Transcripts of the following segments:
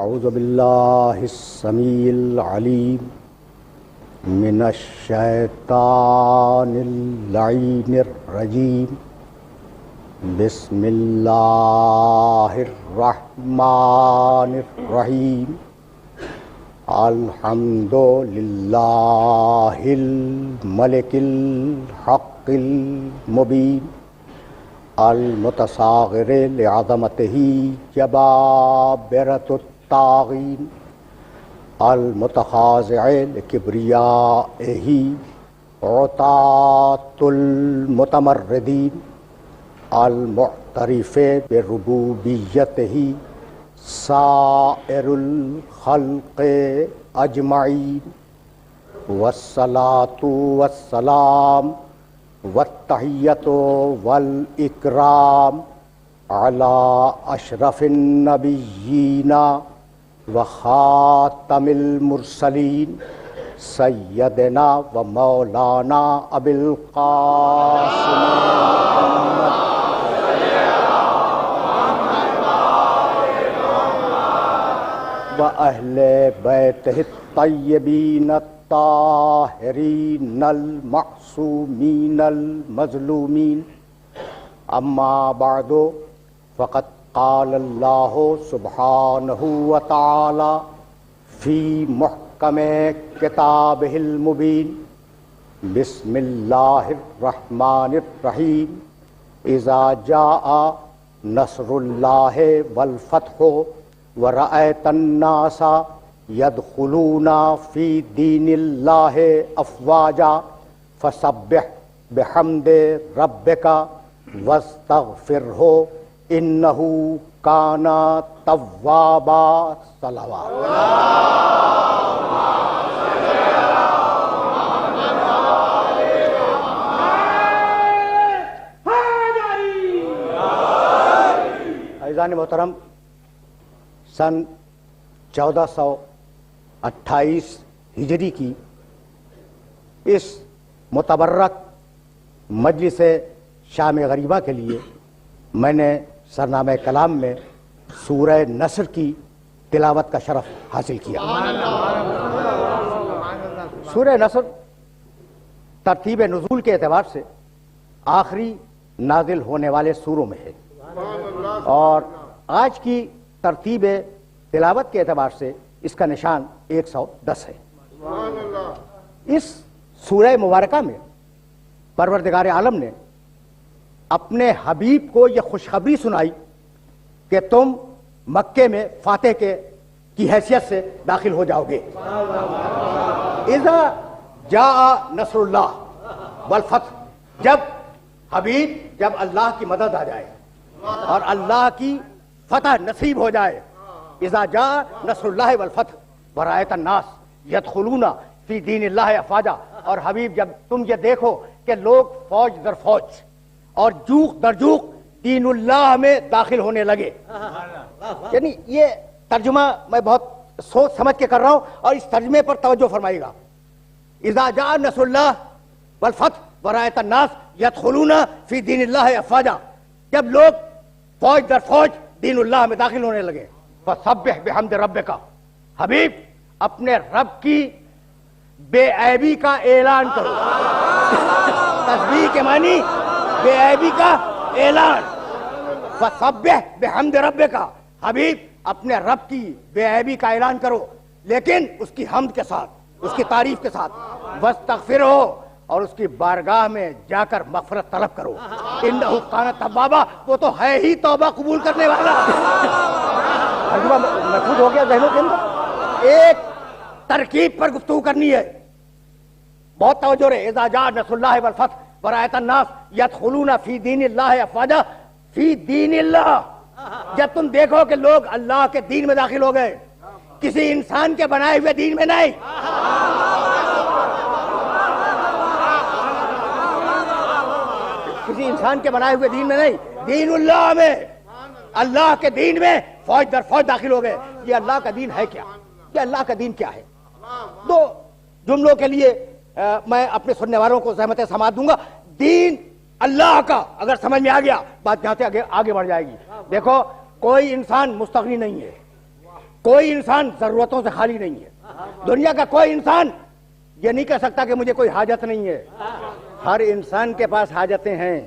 اعوذ باللہ السمیع العلیم من الشیطان اللعین الرجیم بسم اللہ الرحمن الرحیم الحمد للہ الملک الحق المبین المتصاغر لعظمتہ جبابرۃ الطاغین المتخاضع لکبریائہ عتاة المتمردین المعترف بربوبیتہ سائر الخلق اجمعین والصلاة والسلام والتحیۃ والاکرام علی اشرف النبیین وخاتم المرسلین سیدنا و مولانا ابی القاسم و اہل بیتہ الطیبین الطاہرین المعصومین المظلومین اما بعد فقد قال اللہ سبحانہ وتعالی فی محکم کتابہ المبین بسم اللہ الرحمن الرحیم اذا جاء نصر اللہ والفتح ورأیت الناس يدخلون في دین اللہ افواجا فسبح بحمد ربک واستغفرہ انہ کان توابا صلوات. عزیزان محترم، سن 1428 ہجری کی اس متبرک مجلس شام غریبہ کے لیے میں نے سرنامہ کلام میں سورہ نصر کی تلاوت کا شرف حاصل کیا. سورہ نصر ترتیب نزول کے اعتبار سے آخری نازل ہونے والے سوروں میں ہے، اور آج کی ترتیب تلاوت کے اعتبار سے اس کا نشان 110 ہے. اس سورہ مبارکہ میں پروردگار عالم نے اپنے حبیب کو یہ خوشخبری سنائی کہ تم مکے میں فاتح کی حیثیت سے داخل ہو جاؤ گے. اذا جاء نصر اللہ والفتح، جب اللہ کی مدد آ جائے اور اللہ کی فتح نصیب ہو جائے. اذا جاء نصر اللہ والفتح ورأیت الناس يدخلون فی دین اللہ افواجا، اور حبیب جب تم یہ دیکھو کہ لوگ فوج در فوج اور جوق در جوق دین اللہ میں داخل ہونے لگے. یعنی یہ ترجمہ میں بہت سوچ سمجھ کے کر رہا ہوں، اور اس ترجمے پر توجہ فرمائیے گا. اذا جاء نصر اللہ والفتح ورأیت الناس يدخلون فی دین اللہ افواجا، جب لوگ فوج در فوج دین اللہ میں داخل ہونے لگے. فسبح بحمد ربک، حبیب اپنے رب کی بے عیبی کا اعلان کرو. تسبیح کے معنی بے عیبی کا اعلان. فسبح بحمد ربک، حبیب اپنے رب کی بے عیبی کا اعلان کرو، لیکن اس کی حمد کے ساتھ، اس کی تعریف کے ساتھ. واستغفرہ، اور اس کی بارگاہ میں جا کر مغفرت طلب کرو. انہ کان توابا، وہ تو ہے ہی توبہ قبول کرنے والا. محفوظ ہو گیا ذہنوں کے اندر. ایک ترکیب پر گفتگو کرنی ہے، بہت توجہ رہے. اذا جاء نصر اللہ والفتح ورأیت الناس يدخلون فی دین اللہ افواجا، فی دین اللہ، جب تم دیکھو کہ لوگ اللہ کے دین میں داخل ہو گئے، کسی انسان کے بنائے ہوئے دین میں نہیں. کسی انسان کے بنائے ہوئے دین میں نہیں، دین اللہ میں، اللہ کے دین میں فوج در فوج داخل ہو گئے. یہ اللہ کا دین ہے کیا؟ یہ اللہ کا دین کیا ہے؟ دو جملوں کے لیے میں اپنے سننے والوں کو زحمت سماعت دوں گا. دین اللہ کا اگر سمجھ میں آ گیا، بات یہاں سے آگے بڑھ جائے گی. دیکھو، کوئی انسان مستغنی نہیں ہے، کوئی انسان ضرورتوں سے خالی نہیں ہے. دنیا کا کوئی انسان یہ نہیں کہہ سکتا کہ مجھے کوئی حاجت نہیں ہے. ہر انسان کے پاس حاجتیں ہیں,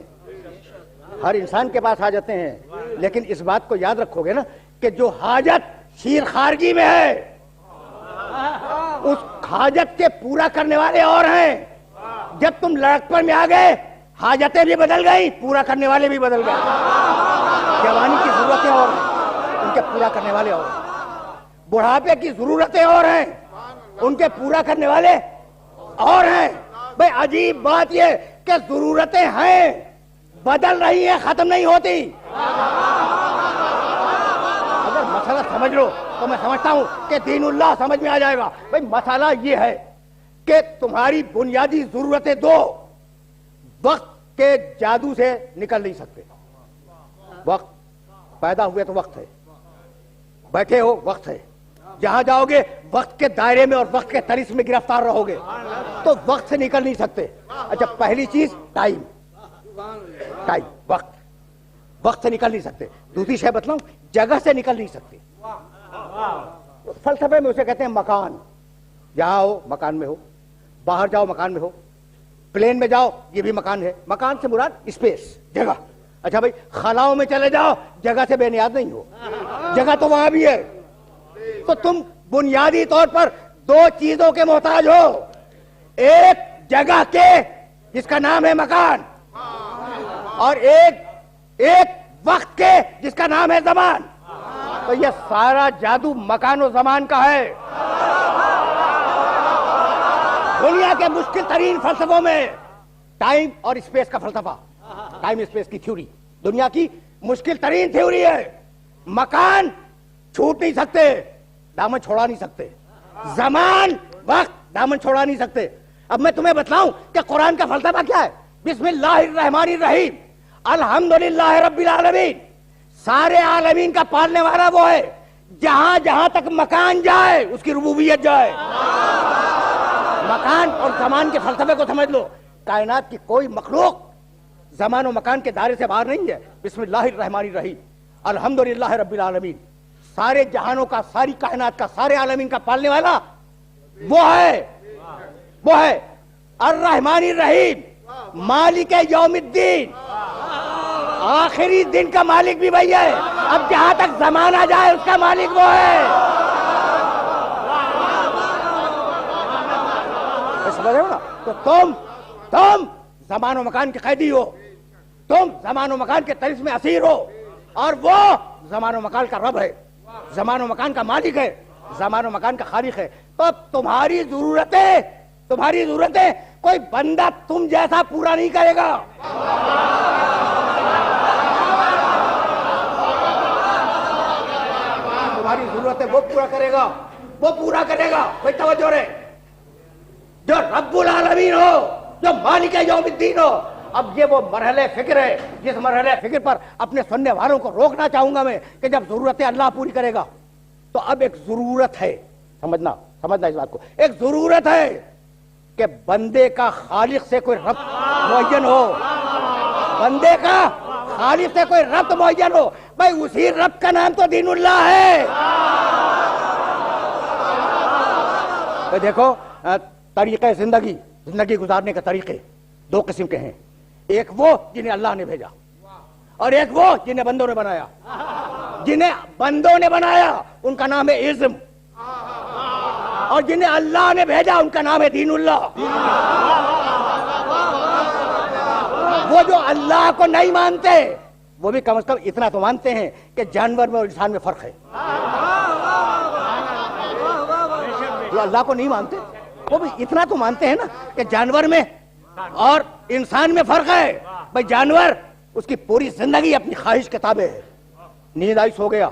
ہر انسان کے پاس حاجتیں ہیں. لیکن اس بات کو یاد رکھو گے نا کہ جو حاجت شیر خارجی میں ہے, اس حاجت کے پورا کرنے والے اور ہیں. جب تم لڑکپن میں آ گئے, حاجتیں بھی بدل گئی, پورا کرنے والے بھی بدل گئے. جوانی کی ضرورتیں اور ہیں, ان کے پورا کرنے والے اور ہیں. بڑھاپے کی ضرورتیں اور ہیں, ان کے پورا کرنے والے اور ہیں. بھئی عجیب بات یہ کہ ضرورتیں ہیں, بدل رہی ہیں, ختم نہیں ہوتی. اگر مسئلہ سمجھ لو تو میں سمجھتا ہوں کہ دین اللہ سمجھ میں آ جائے گا. بھئی مسئلہ یہ ہے کہ تمہاری بنیادی ضرورتیں دو وقت کے جادو سے نکل نہیں سکتے. وقت پیدا ہوئے تو وقت ہے, بیٹھے ہو وقت ہے, جہاں جاؤ گے وقت کے دائرے میں اور وقت کے طرز میں گرفتار رہو گے, تو وقت سے نکل نہیں سکتے. اچھا پہلی چیز ٹائم, ٹائم وقت, وقت سے نکل نہیں سکتے. دوسری شے بتلاؤں, جگہ سے نکل نہیں سکتے. فلسفے میں اسے کہتے ہیں مکان. جہاں ہو مکان میں ہو, باہر جاؤ مکان میں ہو, پلین میں جاؤ یہ بھی مکان ہے. مکان سے مراد اسپیس, جگہ. اچھا بھائی خلاؤں میں چلے جاؤ, جگہ سے بے نیاز نہیں ہو, جگہ تو وہاں بھی ہے. تو تم بنیادی طور پر دو چیزوں کے محتاج ہو, ایک جگہ کے جس کا نام ہے مکان, اور ایک وقت کے جس کا نام ہے زمان. تو یہ سارا جادو مکان و زمان کا ہے. دنیا کے مشکل ترین فلسفوں میں ٹائم اور اسپیس کا فلسفہ, ٹائم اسپیس کی تھیوری دنیا کی مشکل ترین تھیوری ہے. مکان چھوٹ نہیں سکتے, دامن چھوڑا نہیں سکتے. زمان وقت دامن چھوڑا نہیں سکتے. اب میں تمہیں بتلاؤں کہ قرآن کا فلسفہ کیا ہے. بسم اللہ الرحمن الرحیم, الحمدللہ رب العالمین. سارے عالمین کا پالنے والا وہ ہے. جہاں جہاں تک مکان جائے اس کی ربوبیت جائے. مکان اور زمان کے فلسفے کو سمجھ لو. کائنات کی کوئی مخلوق زمان و مکان کے دائرے سے باہر نہیں ہے. بسم اللہ الرحمن الرحیم, الحمدللہ رب العالمین. سارے جہانوں کا, ساری کائنات کا, سارے عالمین کا پالنے والا وہ ہے الرحمن الرحیم, مالک یوم الدین. آخری دن کا مالک بھی وہی ہے. اب جہاں تک زمانہ جائے اس کا مالک وہ ہے. تو تم زمان و مکان کے قیدی ہو, تم زمان و مکان کے طرز میں اسیر ہو, اور وہ زمان و مکان کا رب ہے, زمان و مکان کا مالک ہے, زمان و مکان کا خالق ہے. تو تمہاری ضرورتیں کوئی بندہ تم جیسا پورا نہیں کرے گا. تمہاری ضرورتیں وہ پورا کرے گا. کوئی توجہ رہے, جو رب العالمین ہو, جو مالک یوم الدین ہو. اب یہ وہ مرحلہ فکر ہے جس مرحلہ فکر پر اپنے سننے والوں کو روکنا چاہوں گا میں کہ جب ضرورتیں اللہ پوری کرے گا تو اب ایک ضرورت ہے, سمجھنا اس بات کو. ایک ضرورت ہے کہ بندے کا خالق سے کوئی ربط معین ہو, بندے کا خالق سے کوئی ربط معین ہو. بھائی اسی رب کا نام تو دین اللہ ہے. تو دیکھو طریقے زندگی گزارنے کے طریقے دو قسم کے ہیں. ایک وہ جنہیں اللہ نے بھیجا, اور ایک وہ جنہیں بندوں نے بنایا. جنہیں بندوں نے بنایا ان کا نام ہے ازم, اور جنہیں اللہ نے بھیجا ان کا نام ہے دین اللہ. وہ جو اللہ کو نہیں مانتے وہ بھی کم از کم اتنا تو مانتے ہیں کہ جانور میں اور انسان میں فرق ہے. جو اللہ کو نہیں مانتے وہ بھی اتنا تو مانتے ہیں نا کہ جانور میں اور انسان میں فرق ہے. بھائی جانور اس کی پوری زندگی اپنی خواہش کے تابع ہے. نیند آئی سو گیا,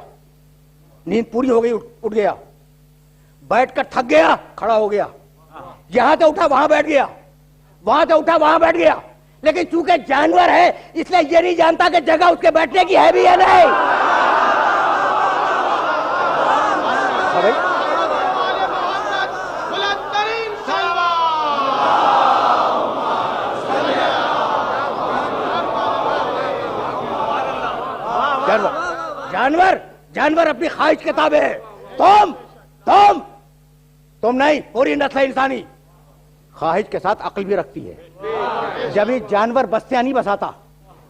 نیند پوری ہو گئی اٹھ گیا, بیٹھ کر تھک گیا کھڑا ہو گیا, یہاں سے اٹھا وہاں بیٹھ گیا, وہاں سے اٹھا وہاں بیٹھ گیا. لیکن چونکہ جانور ہے اس لیے یہ نہیں جانتا کہ جگہ اس کے بیٹھنے کی ہے بھی یا نہیں. جانور اپنی خواہش کے تابع ہے. تم نہیں، پوری نسل انسانی خواہش کے ساتھ عقل بھی رکھتی ہے. جب یہ جانور بستیاں نہیں بساتا،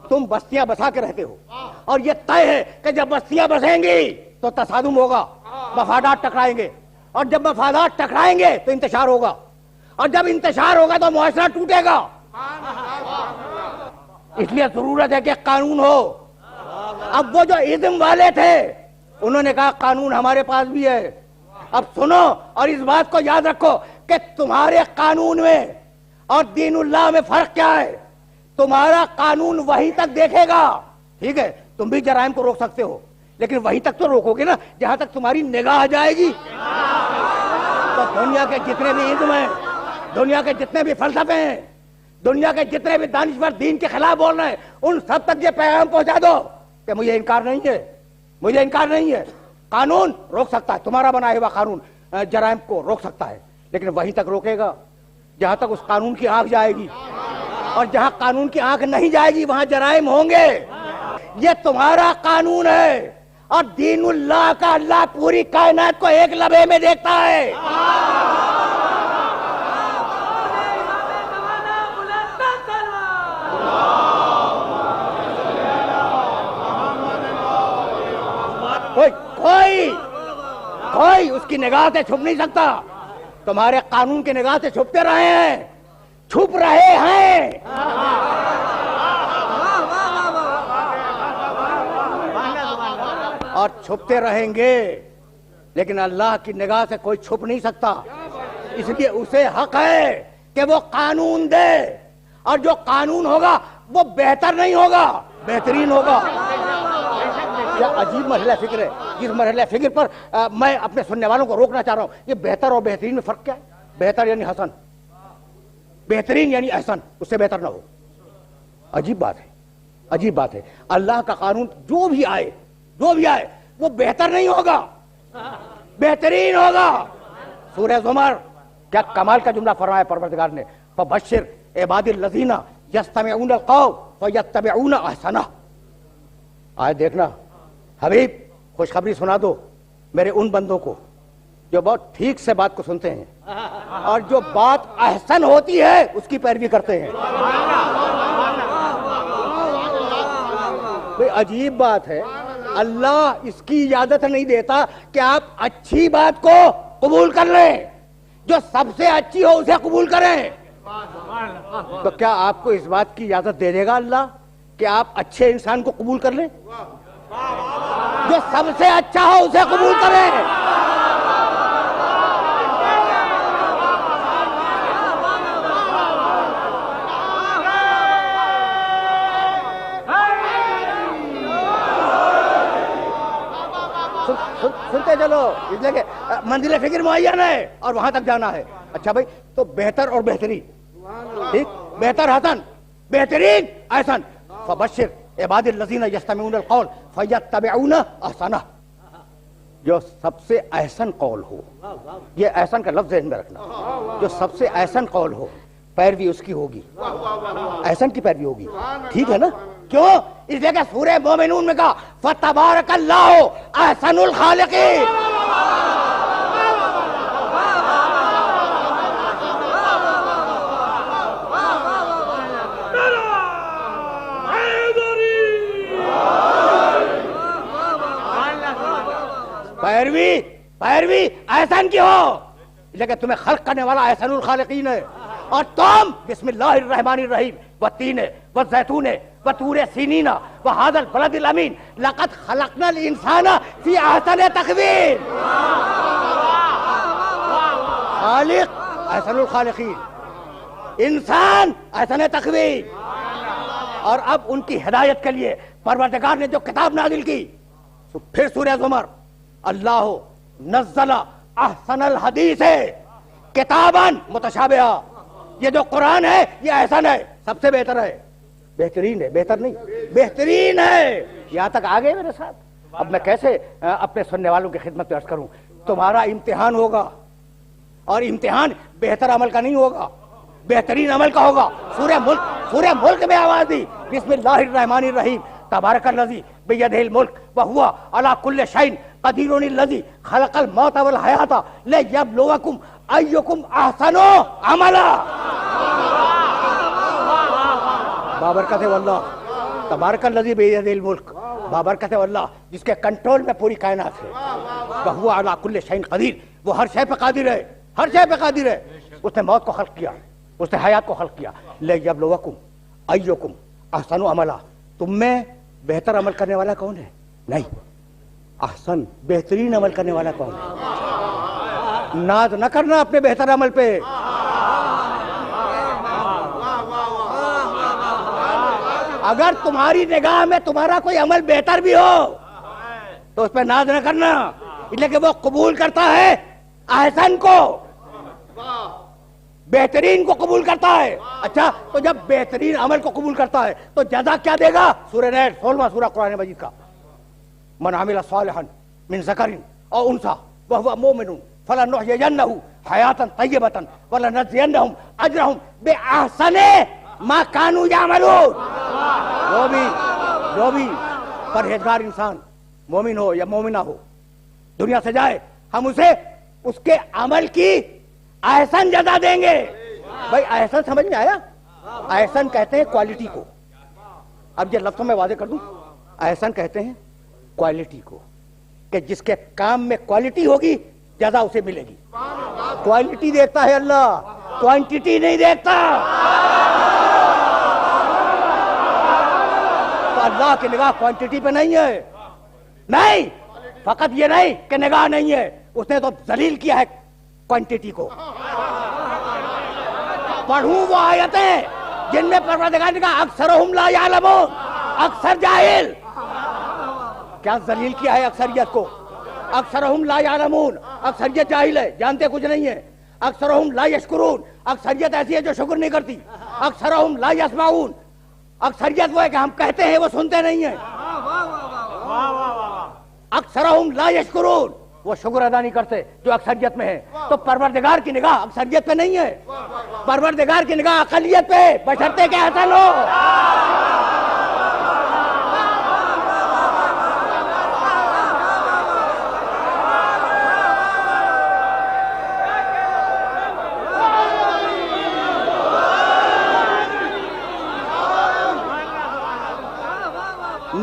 تم بستیاں بسا کے رہتے ہو، اور یہ طے ہے کہ جب بستیاں بسیں گی تو تصادم ہوگا، مفادات ٹکرائیں گے، اور جب مفادات ٹکرائیں گے تو انتشار ہوگا، اور جب انتشار ہوگا تو معاشرہ ٹوٹے گا. اس لیے ضرورت ہے کہ قانون ہو. اب وہ جو ازم والے تھے انہوں نے کہا قانون ہمارے پاس بھی ہے. اب سنو اور اس بات کو یاد رکھو کہ تمہارے قانون میں اور دین اللہ میں فرق کیا ہے. تمہارا قانون وہی تک دیکھے گا، ٹھیک ہے، تم بھی جرائم کو روک سکتے ہو، لیکن وہی تک تو روکو گے نا جہاں تک تمہاری نگاہ جائے گی. تو دنیا کے جتنے بھی ازم ہیں، دنیا کے جتنے بھی فلسفے ہیں، دنیا کے جتنے بھی دانشور دین کے خلاف بول رہے ہیں، ان سب تک یہ پیغام پہنچا دو کہ مجھے انکار نہیں ہے. قانون روک سکتا ہے، تمہارا بنایا ہوا قانون جرائم کو روک سکتا ہے، لیکن وہیں تک روکے گا جہاں تک اس قانون کی آنکھ جائے گی، اور جہاں قانون کی آنکھ نہیں جائے گی وہاں جرائم ہوں گے. یہ تمہارا قانون ہے، اور دین اللہ کا اللہ پوری کائنات کو ایک لمحے میں دیکھتا ہے. کوئی اس کی نگاہ سے چھپ نہیں سکتا. تمہارے قانون کی نگاہ سے چھپ رہے ہیں. اور چھپتے رہیں گے، لیکن اللہ کی نگاہ سے کوئی چھپ نہیں سکتا. اس لیے اسے حق ہے کہ وہ قانون دے، اور جو قانون ہوگا وہ بہتر نہیں ہوگا، بہترین ہوگا. کیا عجیب مرحلہ فکر ہے. جس مرحلہ فکر پر میں اپنے سننے والوں کو روکنا چاہ رہا ہوں. یہ بہتر اور بہترین میں فرق کیا ہے؟ بہتر یعنی حسن، بہترین یعنی احسن، اس سے بہتر نہ ہو. عجیب بات ہے. اللہ کا قانون جو بھی آئے وہ بہتر نہیں ہوگا، بہترین ہوگا. سورہ زمر کیا کمال کا جملہ فرمایا پروردگار نے، فبشر عباد الذین یستمعون القول فیتبعون احسنہ. آئے دیکھنا حبیب، خوشخبری سنا دو میرے ان بندوں کو جو بہت ٹھیک سے بات کو سنتے ہیں اور جو بات احسن ہوتی ہے اس کی پیروی کرتے ہیں. بھئی عجیب بات ہے، اللہ اس کی اجازت نہیں دیتا کہ آپ اچھی بات کو قبول کر لیں، جو سب سے اچھی ہو اسے قبول کریں. تو کیا آپ کو اس بات کی اجازت دے دے گا اللہ کہ آپ اچھے انسان کو قبول کر لیں؟ جو سب سے اچھا ہو اسے قبول کریں. سنتے چلو، اس لیے کہ منزل فکر معین ہے اور وہاں تک جانا ہے. اچھا بھائی، تو بہتر اور بہترین، ٹھیک، بہتر حسن، بہترین احسن. فبشر عباد الذین یستمعون القول فیتبعون احسنہ. جو سب سے احسن قول ہو، یہ احسن کا لفظ ذہن میں رکھنا، جو سب سے احسن قول ہو پیروی اس کی ہوگی، احسن کی پیروی ہوگی. ٹھیک ہے نا؟ کیوں؟ اس لیے کہ سورہ مومنون میں کہا فتبارک اللہ احسن الخالقین. پیروی احسن کی ہو، لیکن تمہیں خلق کرنے والا احسن الخالقین ہے. اور تم بسم اللہ الرحمن الرحیم والتین والزیتون وطور سینین وہذا البلد الامین لقد خلقنا الانسان فی احسن تقویم. خالق احسن الخالقین، انسان احسن تقویم. اور اب ان کی ہدایت کے لیے پروردگار نے جو کتاب نازل کی، پھر سورہ زمر، اللہ نزل احسن الحدیث کتاباً متشابہہ. یہ جو قرآن ہے یہ احسن ہے، سب سے بہتر ہے، بہترین ہے، بہتر نہیں، بہترین ہے. یہاں تک آ گئے میرے ساتھ. اب میں کیسے اپنے سننے والوں کی خدمت میں عرض کروں. تمہارا امتحان ہوگا، اور امتحان بہتر عمل کا نہیں ہوگا، بہترین عمل کا ہوگا. سورہ ملک میں آواز دی بسم اللہ الرحمن الرحیم تبارک الذی بیدہ الملک وہو علی کل شیء قدیر الذی خلق الموت والحیات لیبلوکم ایکم احسن عملا. بابرکت واللہ تبارک الذی بیدہ الملک، بابرکت واللہ جس کے کنٹرول میں پوری کائنات ہے. وہو علی کل شیء قدیر، وہ ہر شے پہ قادر ہے، ہر شے پہ قادر ہے. اس نے موت کو خلق کیا، اس نے حیات کو خلق کیا. لیبلوکم ایکم احسن عملا، تم میں بہتر عمل کرنے والا کون ہے؟ نہیں، احسن بہترین عمل کرنے والا کون ہے؟ ناز نہ کرنا اپنے بہتر عمل پہ. اگر تمہاری نگاہ میں تمہارا کوئی عمل بہتر بھی ہو تو اس پہ ناز نہ کرنا، اس لیے کہ وہ قبول کرتا ہے احسن کو، بہترین کو قبول کرتا ہے. اچھا، تو جب بہترین عمل کو قبول کرتا ہے تو جزا کیا دے گا؟ سورہ نیل 16واں سورہ قرآن مجید کا، من عمل صالحا من ذکر او انثی وهو مؤمن فلنحیینہ حیاتا طیبۃ ولنجزینہم اجرہم باحسن ما کانوا یعملون. جو بھی پرہیزگار انسان مومن ہو یا مومنہ ہو دنیا سے جائے، ہم اسے اس کے عمل کی احسن جزا دیں گے. بھائی احسن سمجھ میں آیا؟ احسن کہتے ہیں کوالٹی کو. اب یہ لفظوں میں واضح کر دوں، احسن کہتے ہیں کوالٹی کو، کہ جس کے کام میں کوالٹی ہوگی جزا اسے ملے گی. کوالٹی دیکھتا ہے اللہ، کوانٹٹی نہیں دیکھتا. تو اللہ کی نگاہ کوانٹٹی پہ نہیں ہے. نہیں، فقط یہ نہیں کہ نگاہ نہیں ہے، اس نے تو ذلیل کیا ہے کوانٹٹی کو. پڑھوں وہ آیتیں جن میں پروردگار نے کہا اکثرہم لا یعلمون، اکثر جاہل. کیا ذلیل کیا ہے اکثریت کو؟ اکثرہم لا یعلمون، اکثریت جاہل ہے، جانتے کچھ نہیں ہے. اکثرہم لا یشکرون، اکثریت ایسی ہے جو شکر نہیں کرتی. اکثرہم لا یسمعون، اکثریت وہ ہے کہ ہم کہتے ہیں وہ سنتے نہیں ہیں. اکثرہم لا یشکرون، وہ شکر ادا نہیں کرتے جو اکثریت میں ہے. تو پروردگار کی نگاہ اکثریت پہ نہیں ہے، پروردگار کی نگاہ اقلیت پہ، بشرطے کہ احسن ہو.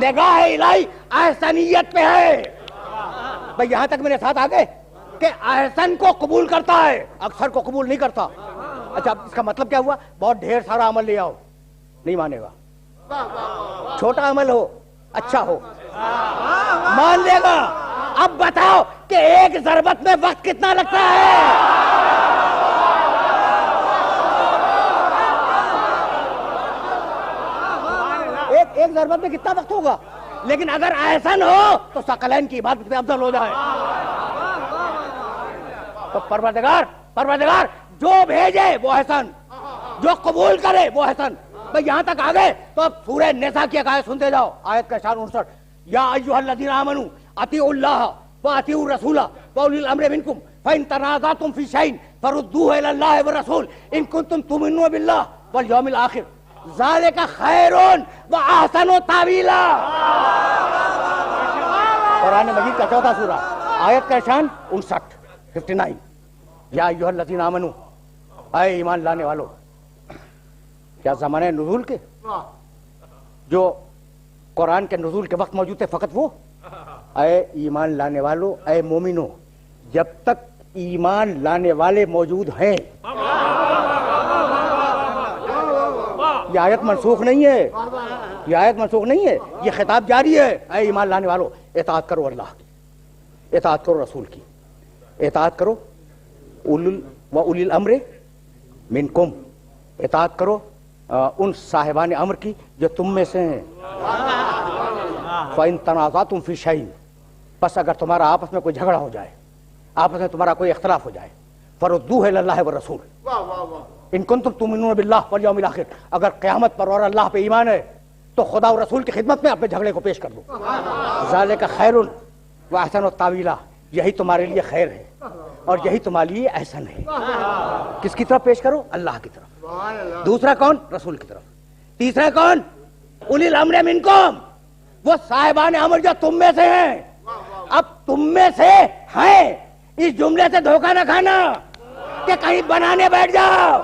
نگاہ الہی احسنیت پہ ہے. بھئی یہاں تک میرے ساتھ آگئے کہ احسن کو قبول کرتا ہے، اکثر کو قبول نہیں کرتا. اچھا، اس کا مطلب کیا ہوا؟ بہت ڈھیر سارا عمل لے آؤ، نہیں مانے گا. چھوٹا عمل ہو، اچھا ہو، مان لے گا. اب بتاؤ کہ ایک ضربت میں وقت کتنا لگتا ہے؟ ایک ضربت میں کتنا وقت ہوگا؟ لیکن اگر احسن ہو تو ثقلین کی عبادت پہ افضل ہو جائے. تو پروردگار جو بھیجے وہ احسن، جو قبول کرے وہ احسن. بھئی یہاں تک آ گئے تو اب سورہ نساء کی آیت سنتے جاؤ. آیت کا اشارہ 59، یا ایھا الذین آمنوا اطیعوا اللہ واطیعوا الرسول واولی الامر منکم فان تنازعتم فی شیء فردوہ الی اللہ والرسول ان کنتم تؤمنون باللہ والیوم الآخر ذالک خیر و احسن تاویلا. قرآن مجید کا 14 سورہ، آیت کا شان 59 یا ایھا الذین آمنوا، اے ایمان لانے والو. کیا زمانہ نزول کے جو قرآن کے نزول کے وقت موجود تھے فقط وہ؟ اے ایمان لانے والو، اے مومنو، جب تک ایمان لانے والے موجود ہیں. یہ آیت منسوخ نہیں ہے، یہ آیت منسوخ نہیں ہے، یہ خطاب جاری ہے. اے ایمان لانے والو، اطاعت کرو اللہ کی، اطاعت کرو رسول کی، اطاعت کرو اولی الامر منکم، اطاعت کرو ان صاحبان امر کی جو تم میں سے ہیں. فَإِن تَنَازَعْتُمْ فِي شَيْءٍ، پس اگر تمہارا آپس میں کوئی جھگڑا ہو جائے، آپس میں تمہارا کوئی اختلاف ہو جائے، فَرُدُّوهُ إِلَى اللَّهِ وَالرَّسُولِ إِن كُنتُمْ تُؤْمِنُونَ بِاللَّهِ وَالْيَوْمِ الْآخِرِ، اگر قیامت پر اور اللہ پہ ایمان ہے تو خدا اور رسول کی خدمت میں اپنے جھگڑے کو پیش کر دو. ذَلِكَ خَيْرٌ وَأَحْسَنُ تَأْوِيلًا، یہی تمہارے لیے خیر ہے اور یہی تمہارے لیے احسن ہے. کس کی طرف پیش کرو؟ اللہ کی طرف. دوسرا کون؟ رسول کی طرف. تیسرا کون؟ اولی الامر منکم، وہ صاحبان امر جو تم میں سے ہیں. اب تم میں سے ہیں اس جملے سے دھوکہ نہ کھانا کہ کہیں بنانے بیٹھ جاؤ.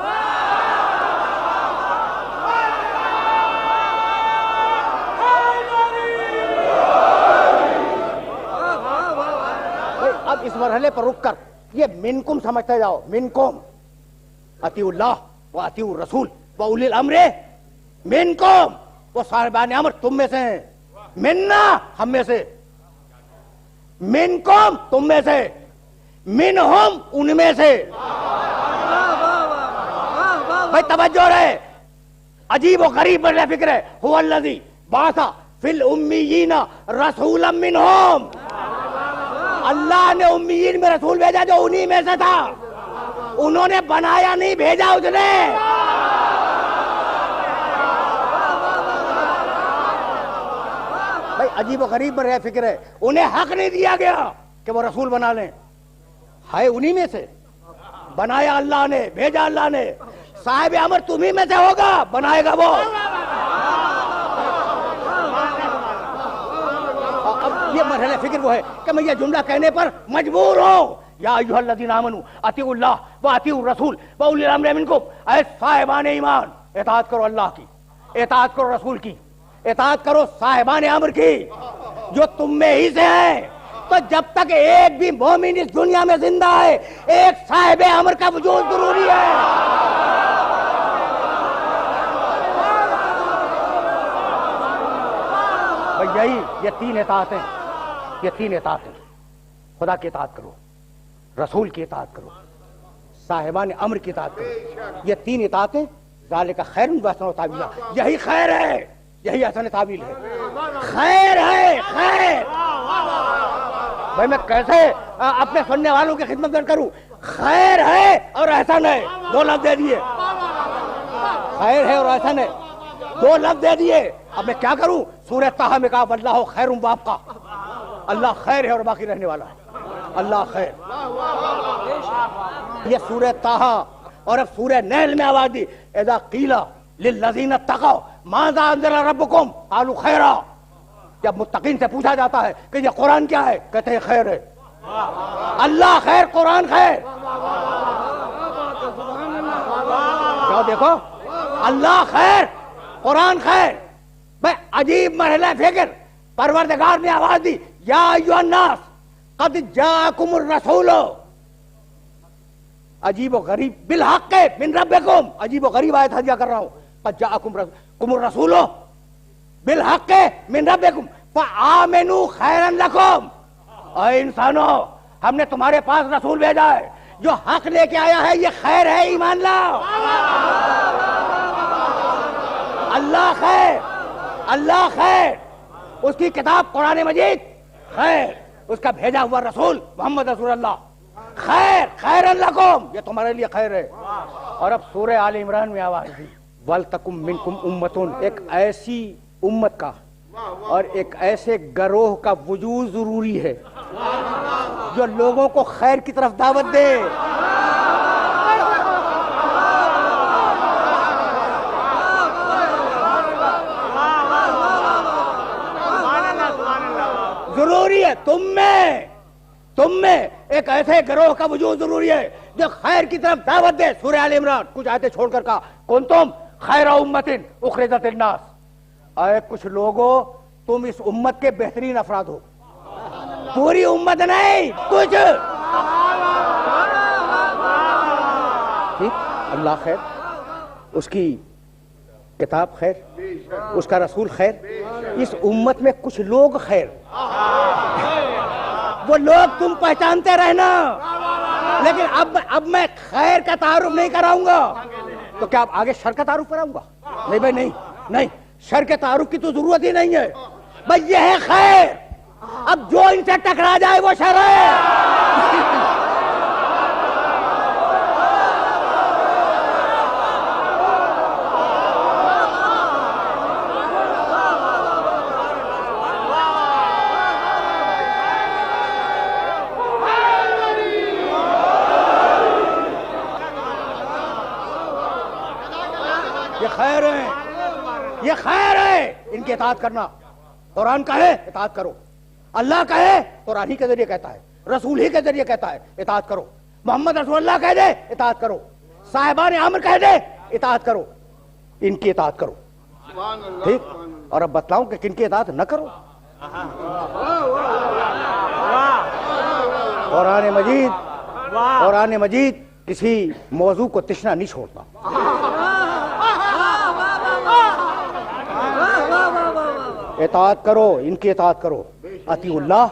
اب اس مرحلے پر رک کر یہ منکم سمجھتے جاؤ. منکم اطیعوا اللہ و اطیعوا الرسول و اولی الامر منکم. وہ صاحبان امر تم میں سے ہیں. منا ہم میں سے, منکم تم میں سے, منہم ان میں سے. بھائی توجہ رہے, عجیب و غریب بڑھ فکر ہے. هو الذی بعث فی الامیین رسولا منہم. اللہ نے امیین میں رسول بھیجا جو انہی میں سے تھا. انہوں نے بنایا نہیں, بھیجا اس نے. بھائی عجیب و غریب میں رہ فکر ہے. انہیں حق نہیں دیا گیا کہ وہ رسول بنا لیں. ہے انہی میں سے, بنایا اللہ نے, بھیجا اللہ نے. صاحب امر تمہیں میں سے ہوگا, بنائے گا وہ. اب یہ مرحلہ فکر وہ ہے کہ میں یہ جملہ کہنے پر مجبور ہوں. یا ایھا الذین آمنوا اطیعوا اللہ و اطیعوا الرسول و اولی الامر منکم. اے صاحبان ایمان, اطاعت کرو اللہ کی, اطاعت کرو رسول کی, اطاعت کرو صاحبان امر کی جو تم میں ہی سے ہیں. تو جب تک ایک بھی مومن اس دنیا میں زندہ ہے ایک صاحب امر کا وجود ضروری ہے. بھئی یہی یہ تین اطاعتیں, یہ تین اطاعتیں. خدا کی اطاعت کرو, رسول کی اطاعت کرو, صاحبان امر کی اطاعت کرو. یہ تین اطاعتیں ذالک خیر و احسن تعویلا. یہی خیر ہے, یہی احسن تعویل ہے. خیر ہے, خیر. بھائی میں کیسے اپنے سننے والوں کی خدمت کروں. خیر ہے اور احسن ہے, دو لفظ دے دیے. خیر ہے اور احسن ہے, دو لفظ دے دیے. اب میں کیا کروں. سورہ طٰہٰ میں کہا واللہ خیر وابقیٰ. اللہ خیر ہے اور باقی رہنے والا ہے. اللہ خیر. یہ سورہ طٰہٰ. اور اب سورہ نحل میں آواز دی اذا قیل للذین اتقوا ماذا انزل ربکم قالوا خیرا. جب متقین سے پوچھا جاتا ہے کہ یہ قرآن کیا ہے, کہتے ہیں خیر ہے. اللہ خیر, قرآن خیر. کیا دیکھو, اللہ خیر, قرآن خیر. بھائی عجیب مرحلہ فکر. پروردگار نے آواز دی یا ایھا الناس قد جاءکم الرسول. عجیب و غریب بالحق من ربکم. عجیب و غریب آیت ہدیہ کر رہا ہوں. قد جاءکم الرسول بالحق من ربکم فآمنوا خیرا لکم. اے انسانوں, ہم نے تمہارے پاس رسول بھیجا ہے جو حق لے کے آیا ہے, یہ خیر ہے, ایمان لاؤ. اللہ خیر, اللہ خیر. اس کی کتاب قرآن مجید خیر, اس کا بھیجا ہوا رسول محمد رسول اللہ خیر. خیرا لکم, یہ تمہارے لیے خیر ہے. اور اب سورہ آل عمران میں آواز دی وَلْتَكُمْ مِنْكُمْ أُمَّةٌ. ایک ایسی امت کا اور ایک ایسے گروہ کا وجود ضروری ہے جو لوگوں کو خیر کی طرف دعوت دے. ضروری ہے تم میں ایک ایسے گروہ کا وجود ضروری ہے جو خیر کی طرف دعوت دے. سورہ آل عمران کچھ آیتیں چھوڑ کر کہا کنتم خیر امت اخرجت للناس. اے کچھ لوگوں, تم اس امت کے بہترین افراد ہو. پوری امت نہیں, کچھ. ٹھیک, اللہ خیر, اس کی کتاب خیر, اس کا رسول خیر, اس امت میں کچھ لوگ خیر. وہ لوگ تم پہچانتے رہنا, لیکن اب میں خیر کا تعارف نہیں کراؤں گا. تو کیا اب آگے شر کا تعارف کراؤں گا؟ نہیں بھائی, نہیں نہیں, شر کے تعارف کی تو ضرورت ہی نہیں ہے. بھائی یہ ہے خیر. اب جو ان سے ٹکرا جائے وہ شر ہے. یہ خیر ہے, یہ خیر ہے. ان کی اطاعت کرنا. قرآن کا ہے, اطاعت کرو. اللہ کہے قرآن ہی کے ذریعے کہتا ہے، رسول ہی کے ذریعے کہتا ہے اطاعت کرو، محمد رسول اللہ کہہ دے اطاعت کرو، صاحبان امر کہہ دے اطاعت کرو، ان کی اطاعت کرو. ٹھیک. اور اب بتلاؤں کہ کن کی اطاعت نہ کرو. قرآن مجید کسی موضوع کو تشنا نہیں چھوڑتا. اطاعت کرو، ان کی اطاعت کرو. اطیعوا اللہ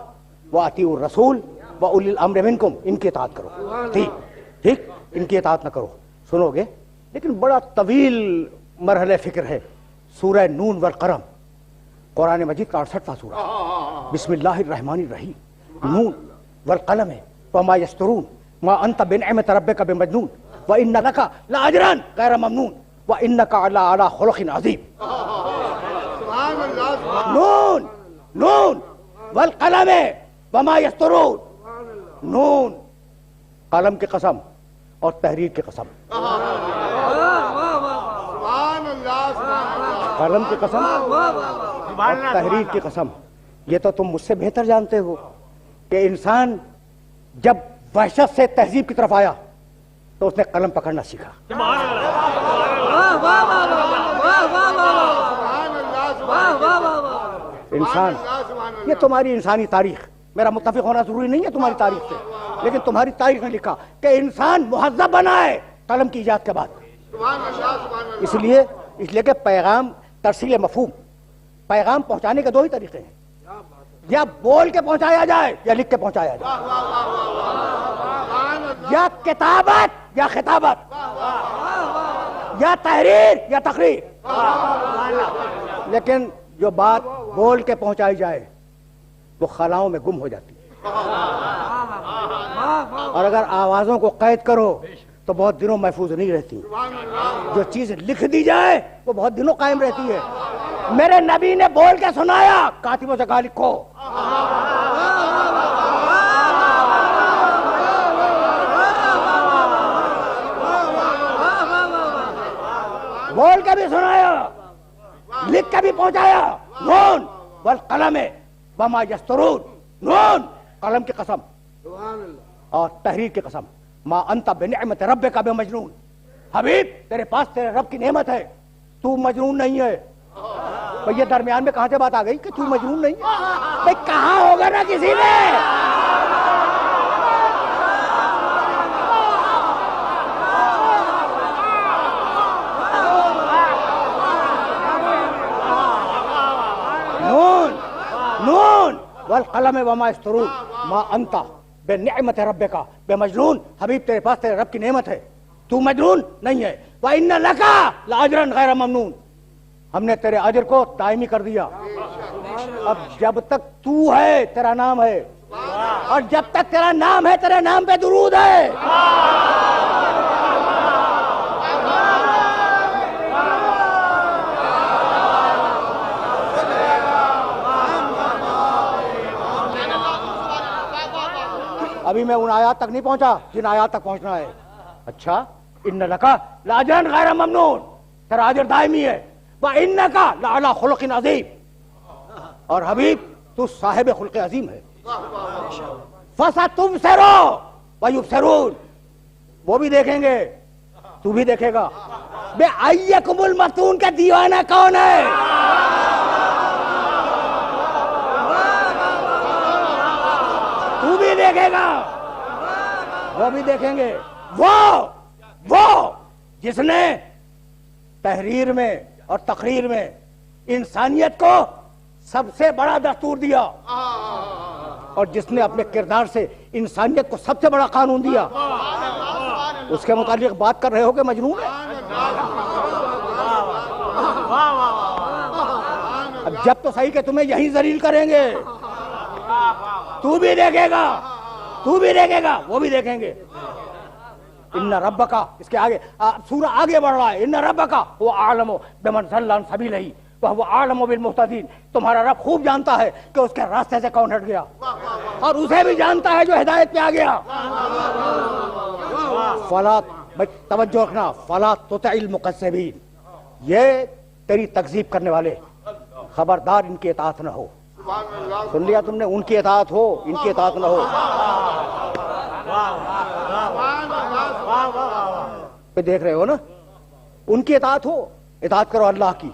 و اطیعوا الرسول و اولی الامر منکم، ان کی اطاعت کرو. ٹھیک، ان کی اطاعت نہ کرو. سنو گے لیکن بڑا طویل مرحلہ فکر ہے. سورہ نون والقلم، قرآن مجید کا 68واں سورہ. بسم اللہ الرحمن الرحیم. نون والقلم وما یسطرون ما انت بنعمت ربک بمجنون وان لک لاجرا غیر ممنون وانک لعلی خلق عظیم. نون نون والقلم وما یسطرون. نون قلم کی قسم اور تحریر کی قسم. قلم کی قسم اور تحریر کی قسم. یہ تو تم مجھ سے بہتر جانتے ہو کہ انسان جب وحشت سے تہذیب کی طرف آیا تو اس نے قلم پکڑنا سیکھا. انسان، یہ تمہاری انسانی تاریخ، میرا متفق ہونا ضروری نہیں ہے تمہاری تاریخ سے، لیکن تمہاری تاریخ نے لکھا کہ انسان مہذب بنا ہے قلم کی ایجاد کے بعد. اس لیے کہ پیغام ترسیل مفہوم، پیغام پہنچانے کے دو ہی طریقے ہیں، یا بول کے پہنچایا جائے یا لکھ کے پہنچایا جائے، یا کتابت یا خطابت، یا تحریر یا تقریر. لیکن جو بات بول کے پہنچائی جائے وہ خلاؤں میں گم ہو جاتی ہے، اور اگر آوازوں کو قید کرو تو بہت دنوں محفوظ نہیں رہتی. جو چیز لکھ دی جائے وہ بہت دنوں قائم رہتی ہے. میرے نبی نے بول کے سنایا، کاتبوں سے کہا لکھو. بول کے بھی سنایا، لکھ کے بھی پہنچایا. نون والقلم وما یسطرون. نون قلم کی قسم اور تحریر کی قسم. ما انت بنعمت ربک بمجنون. حبیب تیرے پاس تیرے رب کی نعمت ہے، تو مجنون نہیں ہے. یہ درمیان میں کہاں سے بات آ گئی کہ تو مجنون نہیں ہے؟ کہاں ہوگا نا کسی نے. نون والقلم وما یسطرون ما انت بنعمت ربک بمجنون. حبیب تیرے پاس تیرے رب کی نعمت ہے، تو مجنون نہیں ہے. وَإِنَّ لَكَ لَأَجْرًا غَيْرَ مَمْنُونَ. ہم نے تیرے اجر کو دائمی کر دیا. اب جب تک تو ہے تیرا نام ہے، اور جب تک تیرا نام ہے تیرے نام پہ درود ہے. ابھی میں ان آیات تک نہیں پہنچا جن آیات تک پہنچنا ہے. اچھا، ان لکا لاجرا غیر ممنون، تیرا اجر دائمی ہے. وانک لعلی خلق عظیم، اور حبیب تو صاحب خلق عظیم ہے. فستبصر ویبصرون، وہ بھی دیکھیں گے تو بھی دیکھے گا. بے ایکم المفتون کا دیوانہ کون ہے؟ تو بھی دیکھے گا، وہ بھی دیکھیں گے. وہ جس نے تحریر میں اور تقریر میں انسانیت کو سب سے بڑا دستور دیا، اور جس نے اپنے کردار سے انسانیت کو سب سے بڑا قانون دیا، اس کے متعلق بات کر رہے ہو کہ مجنون ہے؟ اب جب تو صحیح کہ تمہیں یہی ذلیل کریں گے. تو بھی دیکھے گا، تو بھی دیکھے گا، وہ بھی دیکھیں گے. ان ربک، اس کے آگے سورہ آگے بڑھ رہا ہے. ان ربک هو اعلم بمن ضل عن سبیلہ وهو اعلم بالمهتدین. تمہارا رب خوب جانتا ہے کہ اس کے راستے سے کون ہٹ گیا، اور اسے بھی جانتا ہے جو ہدایت پہ آ گیا. فلا، توجہ رکھنا، فلا تطع المکذبین. یہ تیری تکذیب کرنے والے، خبردار ان کی اطاعت نہ ہو. سن لیا تم نے؟ ان کی اطاعت ہو، ان کی اطاعت نہ ہو. دیکھ رہے ہو نا؟ ان کی اطاعت ہو، اطاعت کرو اللہ کی،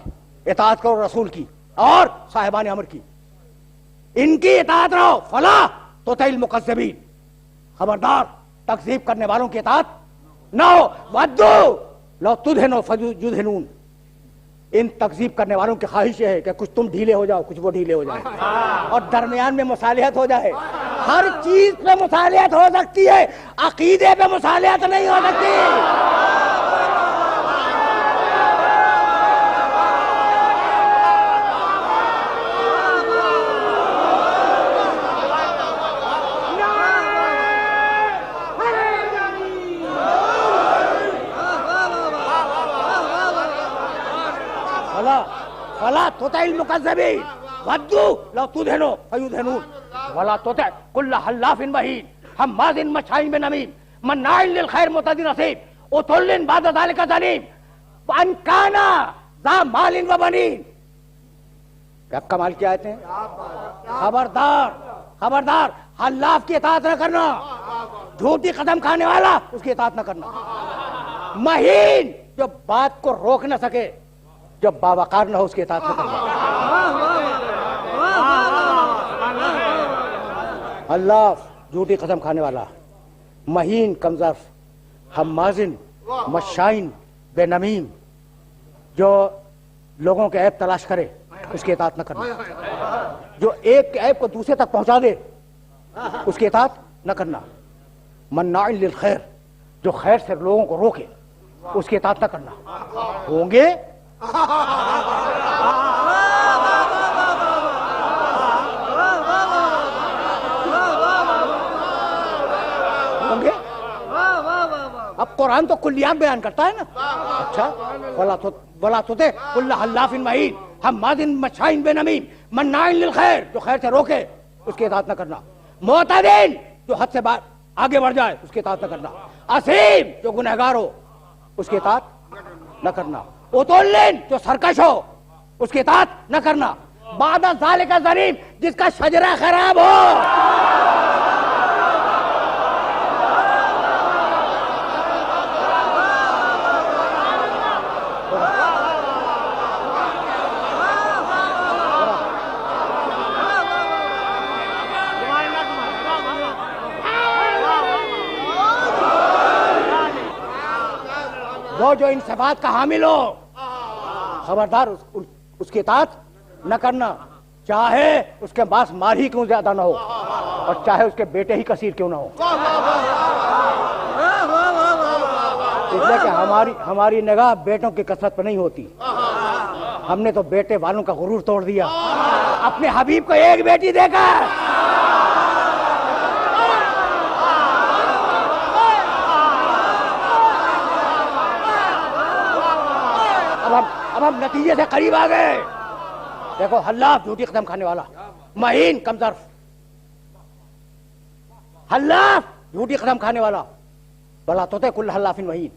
اطاعت کرو رسول کی اور صاحبان امر کی. ان کی اطاعت رہو. فلا تطع المکذبین، خبردار تکذیب کرنے والوں کی اطاعت نہ ہو. ودوا لو تدہنوا فیدہنون، ان تکذیب کرنے والوں کی خواہش یہ ہے کہ کچھ تم ڈھیلے ہو جاؤ، کچھ وہ ڈھیلے ہو جائے اور درمیان میں مصالحت ہو جائے. ہر چیز پہ مصالحت ہو سکتی ہے، عقیدے پہ مصالحت نہیں ہو سکتی. فلا تطع المکذبین ودوا لو تدہنوا فیدہنون ولا تطع کل حلاف مہین ہماز مشاء بنمیم مناع للخیر معتد اثیم عتل بعد ذلک زنیم ان کان ذا مال وبنین. کیا کمال کی آیتیں! خبردار خبردار، حلاف کی اطاعت نہ کرنا، جھوٹی قدم کھانے والا اس کی اطاعت نہ کرنا. مہین، جو بات کو روک نہ سکے، جو باوقار نہ ہو، اس کی اطاعت نہ کرنا. حلاف جھوٹی قسم کھانے والا، مہین کمزرف، ہمازن مشائن بے نمیم، جو لوگوں کے عیب تلاش کرے اس کی اطاعت نہ کرنا. جو ایک کے عیب کو دوسرے تک پہنچا دے اس کی اطاعت نہ کرنا. مناع للخیر، جو خیر سے لوگوں کو روکے اس کی اطاعت نہ کرنا. ہوں گے اب قرآن تو کلیات بیان کرتا ہے نا. اچھا، ولا تطع کل حلاف مہین ہماز مشاء بنمیم مناع للخیر، جو خیر سے روکے اس کی اطاعت نہ کرنا. معتد، جو حد سے آگے بڑھ جائے اس کی اطاعت نہ کرنا. اثیم، جو گنہگار ہو اس کی اطاعت نہ کرنا. عتل، جو سرکش ہو اس کی اطاعت نہ کرنا. بعد ذالک زنیم، جس کا شجرہ خراب ہو. وہ جو ان صفات کا حامل ہو، خبردار اس کی اطاعت نہ کرنا، چاہے اس کے پاس مال ہی کیوں زیادہ نہ ہو اور چاہے اس کے بیٹے ہی کثیر کیوں نہ ہو. اس لیے کہ ہماری نگاہ بیٹوں کی کثرت پہ نہیں ہوتی. ہم نے تو بیٹے والوں کا غرور توڑ دیا. اپنے حبیب کو ایک بیٹی دے کر اب ہم نتیجے سے قریب آ گئے. دیکھو، حلاف جھوٹی قدم کھانے والا، مہین کمزرف، حلاف جھوٹی قدم کھانے والا. ولا تطع کل حلاف مہین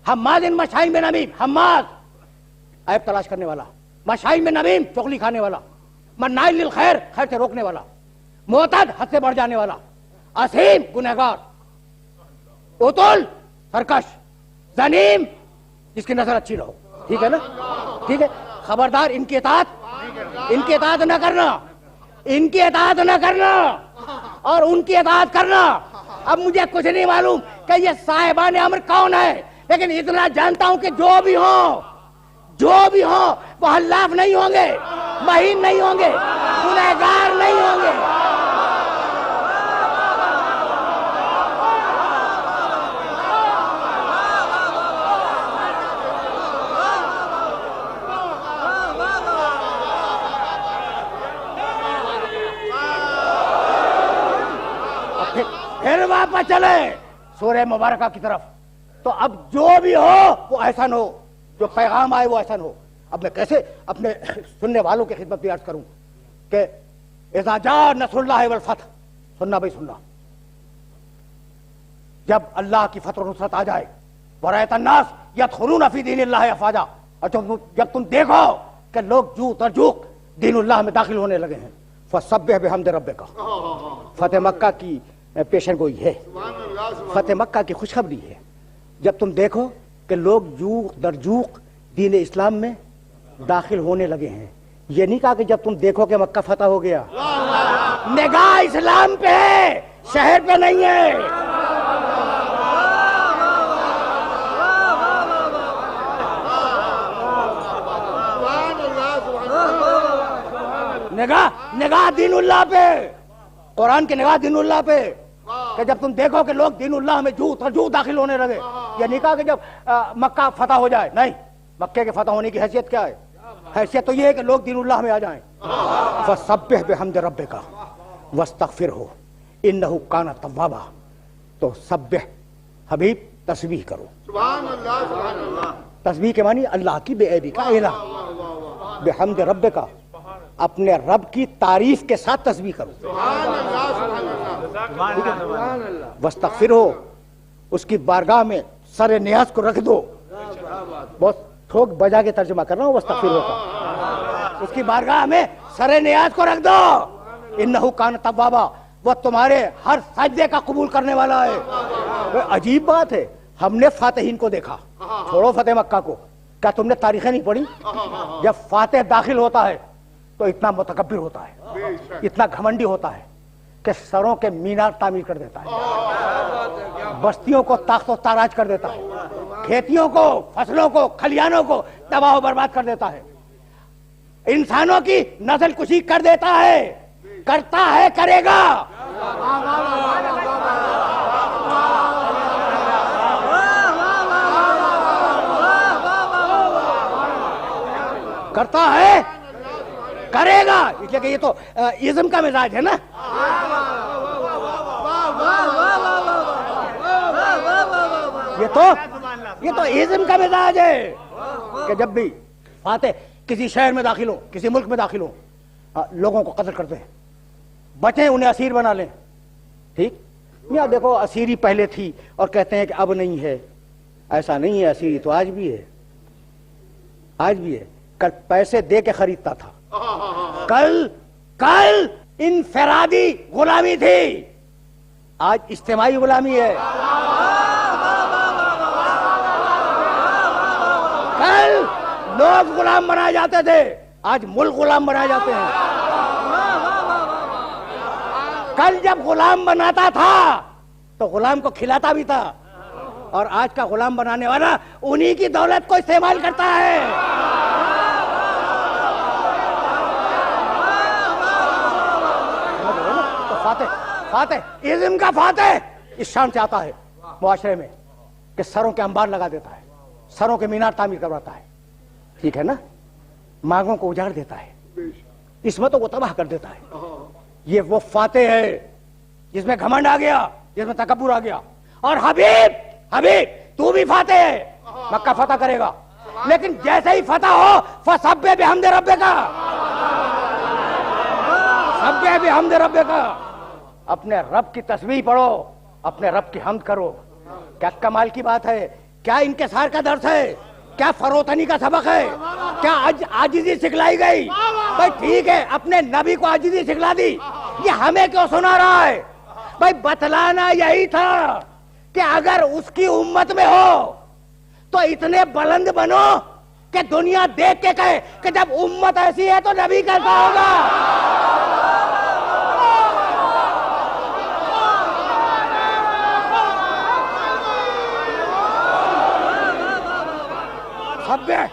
ہماز مشاء بنمیم، ہماز عیب تلاش کرنے والا، مشاء بنمیم چغلی کھانے والا، مناع للخیر خیر سے روکنے والا، معتد حد سے بڑھ جانے والا، اثیم گنہگار، عتل سرکش، زنیم جس کی نظر اچھی نہ ہو. ٹھیک ہے نا؟ ٹھیک ہے. خبردار ان کی اطاعت نہ کرنا، ان کی اطاعت نہ کرنا اور ان کی اطاعت کرنا. اب مجھے کچھ نہیں معلوم کہ یہ صاحبان امر کون ہے، لیکن اتنا جانتا ہوں کہ جو بھی ہوں وہ حلاف نہیں ہوں گے، مہین نہیں ہوں گے، گنہگار نہیں ہوں گے. پھر واپس چلے سورہ مبارکہ کی طرف. تو اب جو بھی ہو وہ احسن ہو، جو پیغام آئے وہ احسن ہو. اب میں کیسے اپنے سننے والوں کی خدمت بھی عرض کروں کہ اذا جاء نصر اللہ والفتح، سننا بھائی سننا، جب اللہ کی فتح و نصرت آ جائے، ورأیت الناس یدخلون فی دین اللہ افواجا، اور جب تم دیکھو کہ لوگ جو ترجوق دین اللہ میں داخل ہونے لگے ہیں، فسبح بحمد ربک، فتح مکہ کی پیشن گوئی ہے، فتح مکہ کی خوشخبری ہے۔ جب تم دیکھو کہ لوگ جوق در جوق دین اسلام میں داخل ہونے لگے ہیں، یہ نہیں کہا کہ جب تم دیکھو کہ مکہ فتح ہو گیا، نگاہ اسلام پہ ہے، شہر پہ نہیں ہے۔ نگاہ دین اللہ پہ، قرآن کی نگاہ دین اللہ پہ، کہ جب تم دیکھو کہ لوگ دین اللہ میں جو ترجوع داخل ہونے لگے، یہ نہیں کہا کہ جب مکہ فتح ہو جائے، نہیں، مکے کے فتح ہونے کی حیثیت کیا ہے؟ حیثیت تو یہ ہے کہ لوگ دین اللہ میں آ جائیں۔ فسبح بحمد ربک واستغفرہ انہ کان توابا، تو سبح حبیب تسبیح کرو، سبحان اللہ سبحان اللہ، تسبیح کے معنی اللہ کی بے عیبی کا اعلان، بحمد ربک اپنے رب کی تعریف کے ساتھ تسبیح کرو، سبحان اللہ سبحان اللہ، واستغفرہ اس کی بارگاہ میں سر نیاز کو رکھ دو، بہت ٹھوک بجا کے ترجمہ کر رہا ہوں واستغفرہ کا، اس کی بارگاہ میں سر نیاز کو رکھ دو، انہ کان توابا، وہ تمہارے ہر سجدے کا قبول کرنے والا ہے۔ عجیب بات ہے، ہم نے فاتحین کو دیکھا، چھوڑو فتح مکہ کو، کیا تم نے تاریخیں نہیں پڑھی؟ جب فاتح داخل ہوتا ہے تو اتنا متکبر ہوتا ہے، اتنا گھمنڈی ہوتا ہے کہ سروں کے مینار تعمیر کر دیتا ہے، بستیوں کو تاخت و تاراج کر دیتا ہے، کھیتیوں کو، فصلوں کو، کھلیانوں کو تباہ و برباد کر دیتا ہے، انسانوں کی نسل کشی کر دیتا ہے، کرتا ہے، کرے گا۔ کرتا ہے، کرے گا، اس لیے کہ یہ تو ازم کا مزاج ہے نا۔ یہ تو ازم کا مزاج ہے کہ جب بھی فاتح کسی شہر میں داخل ہو، کسی ملک میں داخل ہو، لوگوں کو قتل کرتے ہیں، بچیں انہیں اسیر بنا لیں، ٹھیک؟ یا دیکھو اسیری پہلے تھی اور کہتے ہیں کہ اب نہیں ہے، ایسا نہیں ہے، اسیری تو آج بھی ہے، آج بھی ہے، کل پیسے دے کے خریدتا تھا، کل انفرادی غلامی تھی، آج اجتماعی غلامی ہے، کل لوگ غلام بنائے جاتے تھے، آج ملک غلام بنائے جاتے ہیں، کل جب غلام بناتا تھا تو غلام کو کھلاتا بھی تھا، اور آج کا غلام بنانے والا انہی کی دولت کو استعمال کرتا ہے۔ فاتح ازم کا فاتح اس شان سے آتا ہے معاشرے میں کہ سروں کے انبار لگا دیتا ہے، سروں کے مینار تعمیر کرواتا ہے، ٹھیک ہے نا، مانگوں کو اجاڑ دیتا ہے، عصمتوں کو تباہ کر دیتا ہے۔ یہ وہ فاتح ہے جس میں گھمنڈ آ گیا، جس میں تکبر آ گیا۔ اور حبیب تو بھی فاتح ہے، مکہ فتح کرے گا، لیکن جیسے ہی فتح ہو فسبح بحمد ربک، سبح بحمد ربک، اپنے رب کی تسبیح پڑھو، اپنے رب کی حمد کرو۔ کیا کمال کی بات ہے، کیا انکسار کا درس ہے، کیا فروتنی کا سبق ہے، کیا عاجزی سکھلائی گئی؟ بھائی ٹھیک ہے، اپنے نبی کو عاجزی سکھلا دی، یہ ہمیں کیوں سنا رہا ہے؟ بھائی بتلانا یہی تھا کہ اگر اس کی امت میں ہو تو اتنے بلند بنو کہ دنیا دیکھ کے کہے کہ جب امت ایسی ہے تو نبی کیسا ہوگا۔ سبح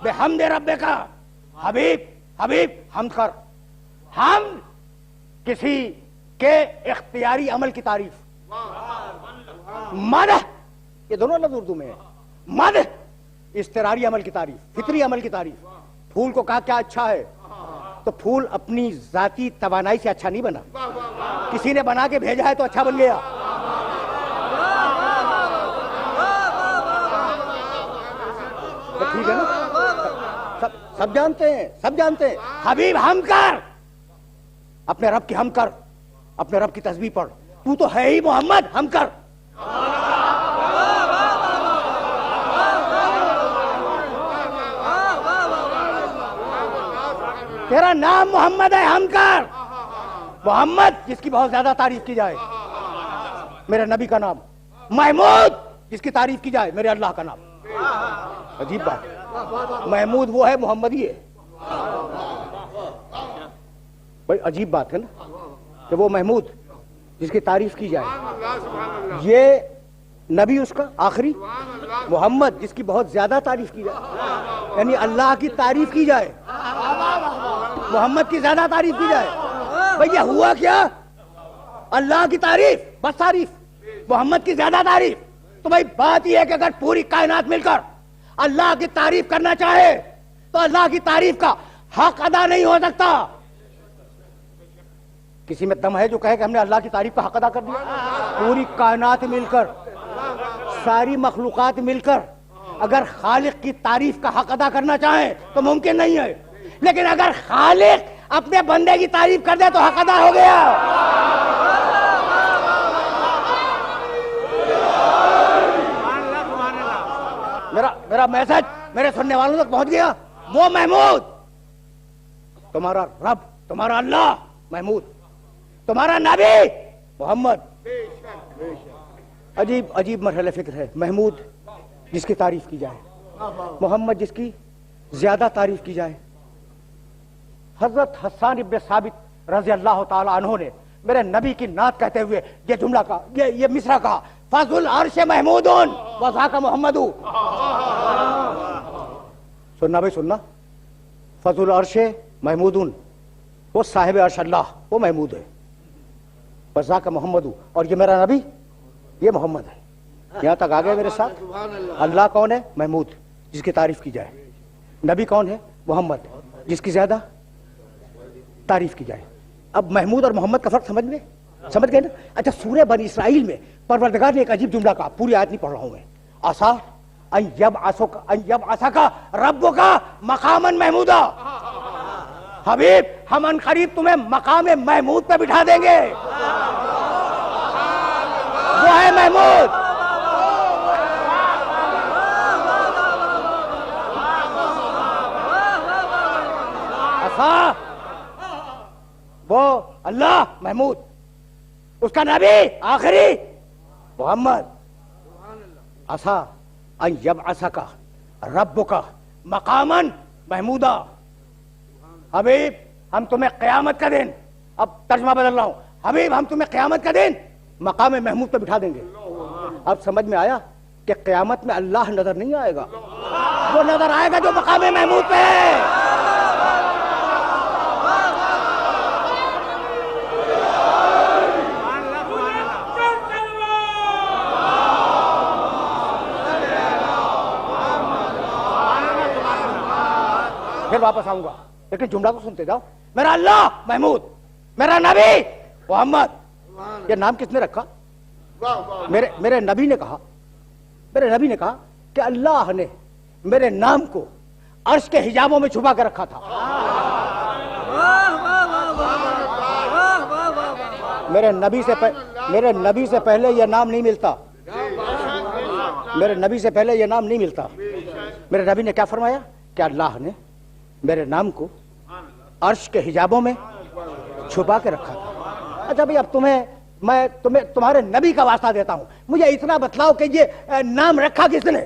بحمد ربک، حبیب حمد کر، حمد کسی کے اختیاری عمل کی تعریف، مدح، یہ دونوں لفظ اردو میں ہے، مدح اضطراری عمل کی تعریف، فطری عمل کی تعریف۔ پھول کو کہا کیا اچھا ہے، تو پھول اپنی ذاتی توانائی سے اچھا نہیں بنا، کسی نے بنا کے بھیجا ہے تو اچھا بن گیا۔ ٹھیک ہے نا، سب جانتے ہیں، حبیب ہم کر، اپنے رب کی ہم کر، اپنے رب کی تسبیح پڑھ، تو تو ہے ہی محمد، ہم کر۔ تیرا نام محمد ہے، ہم کر محمد جس کی بہت زیادہ تعریف کی جائے، میرے نبی کا نام محمود جس کی تعریف کی جائے، میرے اللہ کا نام. عجیب بات ہے، محمود وہ ہے، محمد ہی ہے. بھائی عجیب بات ہے نا کہ وہ محمود جس کی تعریف کی جائے، یہ نبی اس کا آخری، محمد جس کی بہت زیادہ تعریف کی جائے، یعنی اللہ کی تعریف کی جائے، محمد کی زیادہ تعریف کی جائے. بھئی یہ ہوا کیا؟ اللہ کی تعریف بس تعریف، محمد کی زیادہ تعریف. تو بھئی بات یہ ہے کہ اگر پوری کائنات مل کر اللہ کی تعریف کرنا چاہے تو اللہ کی تعریف کا حق ادا نہیں ہو سکتا. کسی میں دم ہے جو کہے کہ ہم نے اللہ کی تعریف کا حق ادا کر دیا؟ پوری کائنات مل کر، ساری مخلوقات مل کر اگر خالق کی تعریف کا حق ادا کرنا چاہیں تو ممکن نہیں ہے. لیکن اگر خالق اپنے بندے کی تعریف کر دے تو حق ادا ہو گیا. میرا میسج میرے سننے والوں تک پہنچ گیا. وہ محمود، تمہارا رب، تمہارا اللہ محمود، تمہارا نبی محمد. عجیب عجیب مرحلہ فکر ہے. محمود جس کی تعریف کی جائے، محمد جس کی زیادہ تعریف کی جائے. حضرت حسان ابن ثابت رضی اللہ تعالی عنہ نے میرے نبی کی نعت کہتے ہوئے یہ جملہ کہا، یہ مصرع کہا، فضل عرش محمود وذاک محمد. سننا بھائی سننا، فضل عرش محمود، وہ صاحب عرش اللہ، وہ محمود ہے، وذاک محمد، اور یہ میرا نبی، یہ محمد ہے. یہاں تک آ گئے میرے ساتھ. اللہ کون ہے؟ محمود جس کی تعریف کی جائے. نبی کون ہے؟ محمد جس کی زیادہ تعریف کی جائے. اب محمود اور محمد کا فرق سمجھ گئے نا؟ اچھا، سورہ بنی اسرائیل میں پروردگار نے ایک عجیب جملہ کہا، پوری آیت نہیں پڑھ رہا ہوں میں. عسیٰ ان یبعثک ربک مقاما محمودا. حبیب ہم ان قریب تمہیں مقام محمود پہ بٹھا دیں گے. وہ ہے محمود. عسیٰ وہ اللہ محمود، اس کا نبی آخری محمد. عسیٰ ان یبعثک ربک مقاما محمودا. حبیب ہم تمہیں قیامت کا دن، اب ترجمہ بدل رہا ہوں، حبیب ہم تمہیں قیامت کا دن مقام محمود پہ بٹھا دیں گے. اب سمجھ میں آیا کہ قیامت میں اللہ نظر نہیں آئے گا، وہ نظر آئے گا جو مقام محمود پہ ہے. پھر واپس آؤں گا، لیکن جملہ تو سنتے جاؤ. میرا اللہ محمود، میرا نبی محمد. یہ نام کس نے رکھا؟ میرے نبی نے کہا. میرے نبی نے کہا کہ اللہ نے میرے نام کو عرش کے حجابوں میں چھپا کے رکھا تھا. میرے نبی سے پہلے یہ نام نہیں ملتا. میرے نبی سے پہلے یہ نام نہیں ملتا. میرے نبی نے کیا فرمایا کہ اللہ نے میرے نام کو عرش کے حجابوں میں چھپا کے رکھا تھا. اچھا بھئی، اب میں تمہارے نبی کا واسطہ دیتا ہوں، مجھے اتنا بتلاؤ کہ یہ نام رکھا کس نے؟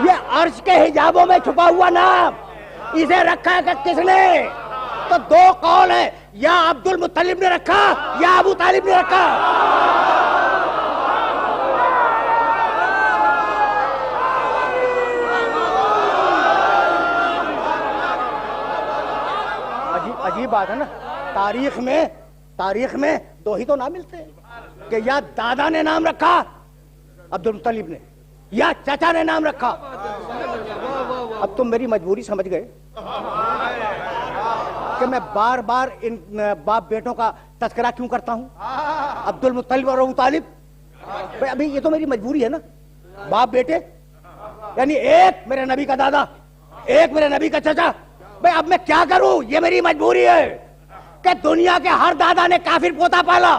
یہ عرش کے حجابوں میں چھپا ہوا نام اسے رکھا کہ کس نے؟ تو دو قول ہیں، یا عبد المطلب نے رکھا یا ابو طالب نے رکھا. عجیب بات ہے نا. تاریخ میں دو ہی تو نام ملتے ہیں کہ یا دادا نے نام رکھا عبد المطلب نے، یا چچا نے نام رکھا. اب تم میری مجبوری سمجھ گئے کہ میں بار بار ان باپ بیٹوں کا تذکرہ کیوں کرتا ہوں، عبد المطلب اور ابو طالب. بھئی ابھی یہ تو میری مجبوری ہے نا. باپ بیٹے یعنی ایک میرے نبی کا دادا، ایک میرے نبی کا چچا. بھئی اب میں کیا کروں؟ یہ میری مجبوری ہے کہ دنیا کے ہر دادا نے کافر پوتا پالا.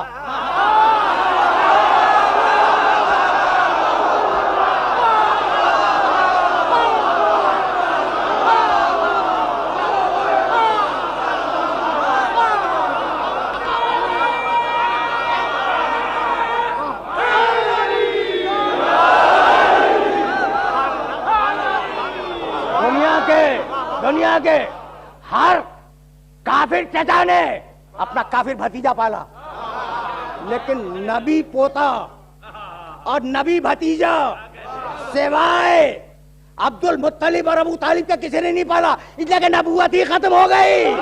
دنیا کے ہر کافر چچا نے اپنا کافر بھتیجا پالا، لیکن نبی پوتا اور نبی بھتیجا سوائے عبد المطلب اور ابو طالب کا کسی نے نہیں پالا، اس لیے کہ نبوت ہی ختم ہو گئی۔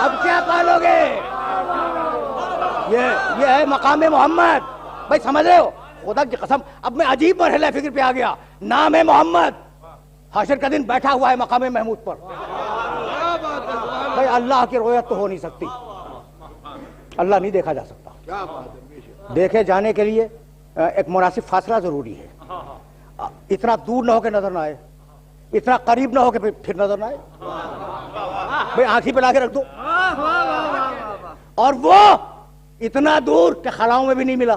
اب کیا پالو گے؟ یہ ہے مقام محمد۔ بھائی سمجھ رہے ہو؟ خدا کی قسم اب میں عجیب مرحلہ فکر پہ آ گیا۔ نام ہے محمد، حشر کا دن بیٹھا ہوا ہے مقام محمود پر۔ بھائی اللہ کی رؤیت تو ہو نہیں سکتی، اللہ نہیں دیکھا جا سکتا۔ دیکھے جانے کے لیے ایک مناسب فاصلہ ضروری ہے، اتنا دور نہ ہو کے نظر نہ آئے، اتنا قریب نہ ہو کے پھر نظر نہ آئے۔ بھائی آنکھ ہی پہ لا کے رکھ دو، اور وہ اتنا دور کہ خلاؤں میں بھی نہیں ملا،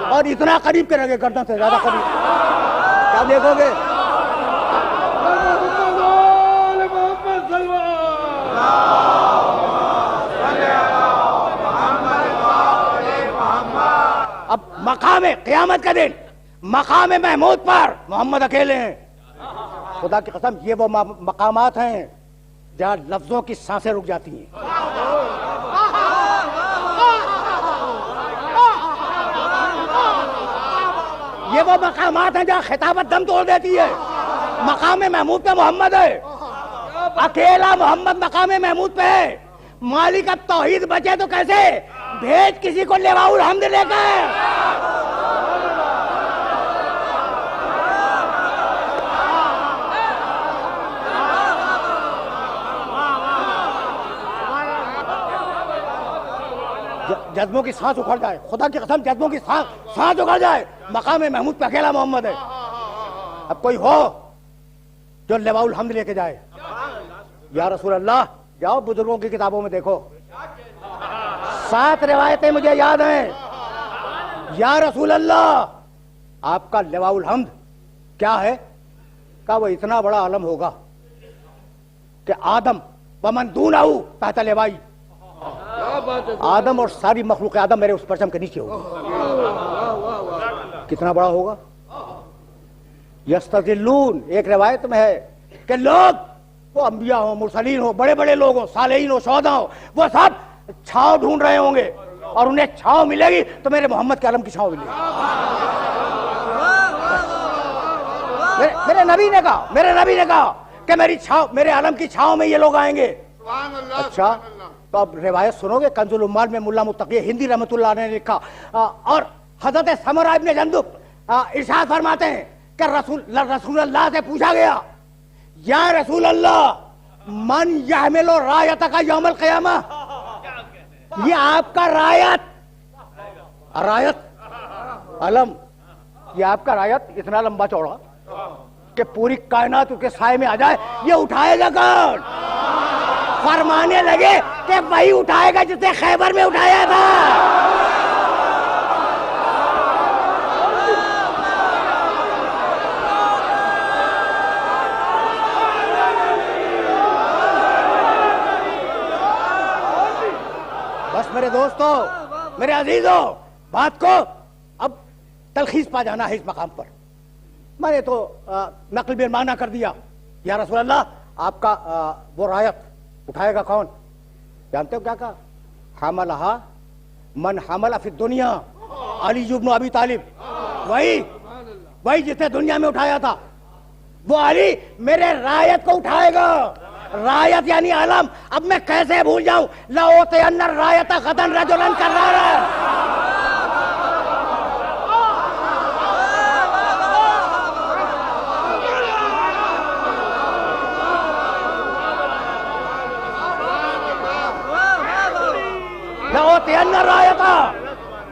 اور اتنا قریب کے رکھے گردن سے زیادہ قریب، کیا دیکھو گے؟ اب مقام قیامت کا دن مقام محمود پر محمد اکیلے ہیں۔ خدا کی قسم یہ وہ مقامات ہیں جہاں لفظوں کی سانسیں رک جاتی ہیں۔ یہ وہ مقامات ہیں جہاں خطابت دم توڑ دیتی ہے۔ مقام محمود پہ محمد ہے، اکیلا محمد مقام محمود پہ ہے۔ مالک اب توحید بچے تو کیسے؟ بھیج کسی کو لواء الحمد لے کر۔ جذبوں کی سانس اکھڑ جائے، خدا کی قسم جذبوں کی سانس اکھڑ جائے، مقام محمود پہ اکیلا محمد ہے۔ اب کوئی ہو جو لواء الحمد لے کے جائے، یا رسول اللہ، جاؤ بزرگوں کی کتابوں میں دیکھو، 7 روایتیں مجھے یاد ہیں۔ یا رسول اللہ، آپ کا لواء الحمد کیا ہے؟ کہ وہ اتنا بڑا علم ہوگا کہ آدم ومن دونہ تحت لوائی، آدم اور ساری مخلوق آدم میرے اس پرچم کے نیچے ہوگی۔ کتنا بڑا ہوگا؟ یستذلون، ایک روایت میں ہے کہ لوگ، وہ انبیاء ہوں، مرسلین ہوں، بڑے بڑے لوگ ہوں، صالحین ہوں، شہداء ہوں، وہ سب چھاؤں ڈھونڈ رہے ہوں گے، اور انہیں چھاؤں ملے گی تو میرے محمد کے علم کی چھاؤں ملے گی۔ میرے نبی نے کہا کہ میری چھاؤں، میرے علم کی چھاؤں میں یہ لوگ آئیں گے۔ اچھا تو اب روایت سنو گے، کنز العمال میں ملا متقی ہندی رحمۃ اللہ نے لکھا، اور حضرت سمرہ ابن جندب ارشاد فرماتے ہیں کہ رسول اللہ سے پوچھا گیا، یا رسول اللہ من یحمل رایتک یوم القیامہ، یہ آپ کا رایت علم، یہ آپ کا رایت اتنا لمبا چوڑا کہ پوری کائنات اس کے سائے میں آ جائے، یہ اٹھائے گا کون؟ فرمانے لگے کہ وہی اٹھائے گا جسے خیبر میں اٹھایا تھا۔ بس میرے دوستو، میرے عزیزو، بات کو اب تلخیص پا جانا ہے اس مقام پر۔ میں نے تو نقل بالمعنی کر دیا، یا رسول اللہ آپ کا وہ رایت اٹھائے گا کون؟ جانتے ہو کیا کہا؟ حملہا من حمل فی الدنیا علی بن ابی طالب، وہی جس نے دنیا میں اٹھایا تھا، وہ علی میرے رایت کو اٹھائے گا۔ رایت یعنی علم، اب میں کیسے بھول جاؤں؟ لَأُوتِيَنَّ الرَّایَةَ غَدًا رَجُلًا كَرَّارًا۔ لَأُوتِيَنَّ الرَّایَةَ،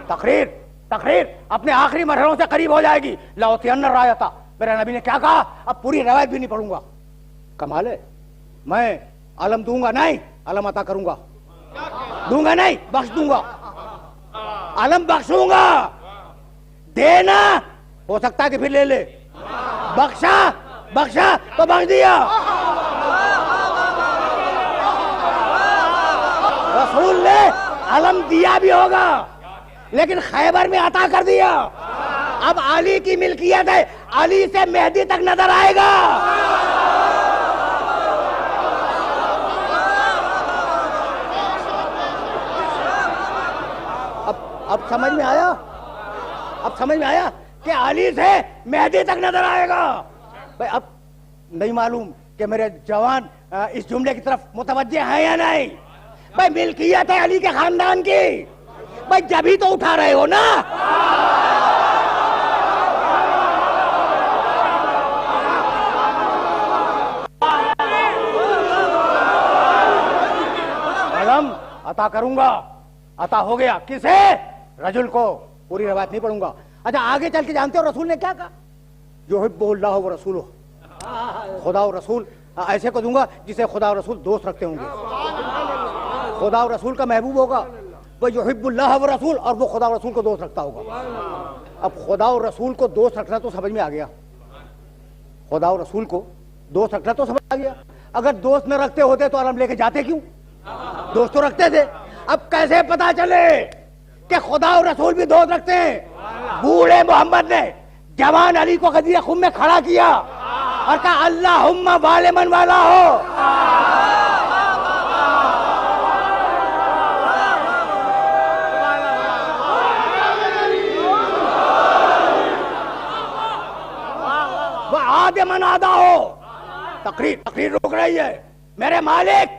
تقریر اپنے آخری مرحلوں سے قریب ہو جائے گی۔ لَأُوتِيَنَّ الرَّایَةَ، میرے نبی نے کیا کہا؟ اب پوری روایت بھی نہیں پڑھوں گا۔ کمال ہے، میں علم دوں گا نہیں، علم عطا کروں گا، دوں گا نہیں، بخش دوں گا، علم بخشوں گا۔ دینا ہو سکتا ہے کہ پھر لے لے، بخشا تو بخش دیا۔ رسول نے علم دیا بھی ہوگا لیکن خیبر میں عطا کر دیا۔ اب علی کی ملکیت ہے، علی سے مہدی تک نظر آئے گا. اب سمجھ میں آیا؟ اب سمجھ میں آیا کہ علی سے مہدی تک نظر آئے گا. بھائی اب نہیں معلوم کہ میرے جوان اس جملے کی طرف متوجہ ہیں یا نہیں. بھائی ملکیت ہے علی کے خاندان کی، بھائی جبھی تو اٹھا رہے ہو نا. علم عطا کروں گا، عطا ہو گیا. کسے؟ رجل کو. پوری روایت نہیں پڑھوں گا. اچھا آگے چل کے جانتے ہو رسول نے کیا کہا؟ یحب اللہ و رسولہ. خدا و رسول ایسے کو دوں گا جسے خدا و رسول دوست رکھتے ہوں گے. خدا و رسول کا محبوب ہوگا وہ یحب اللہ و رسول، اور وہ خدا و رسول کو دوست رکھتا ہوگا. اب خدا و رسول کو دوست رکھنا تو سمجھ میں آ گیا. خدا و رسول کو دوست رکھنا تو سمجھ آ گیا. اگر دوست نہ رکھتے ہوتے تو علم لے کے جاتے کیوں؟ دوست تو رکھتے تھے. اب کیسے پتا چلے کہ خدا و رسول بھی دوست رکھتے ہیں؟ بوڑھے محمد نے جوان علی کو غدیر خم میں کھڑا کیا اور کہا اللہم والے من والا ہو. وہ آدھے من آدھا ہو. تقریر رک رہی ہے. میرے مالک،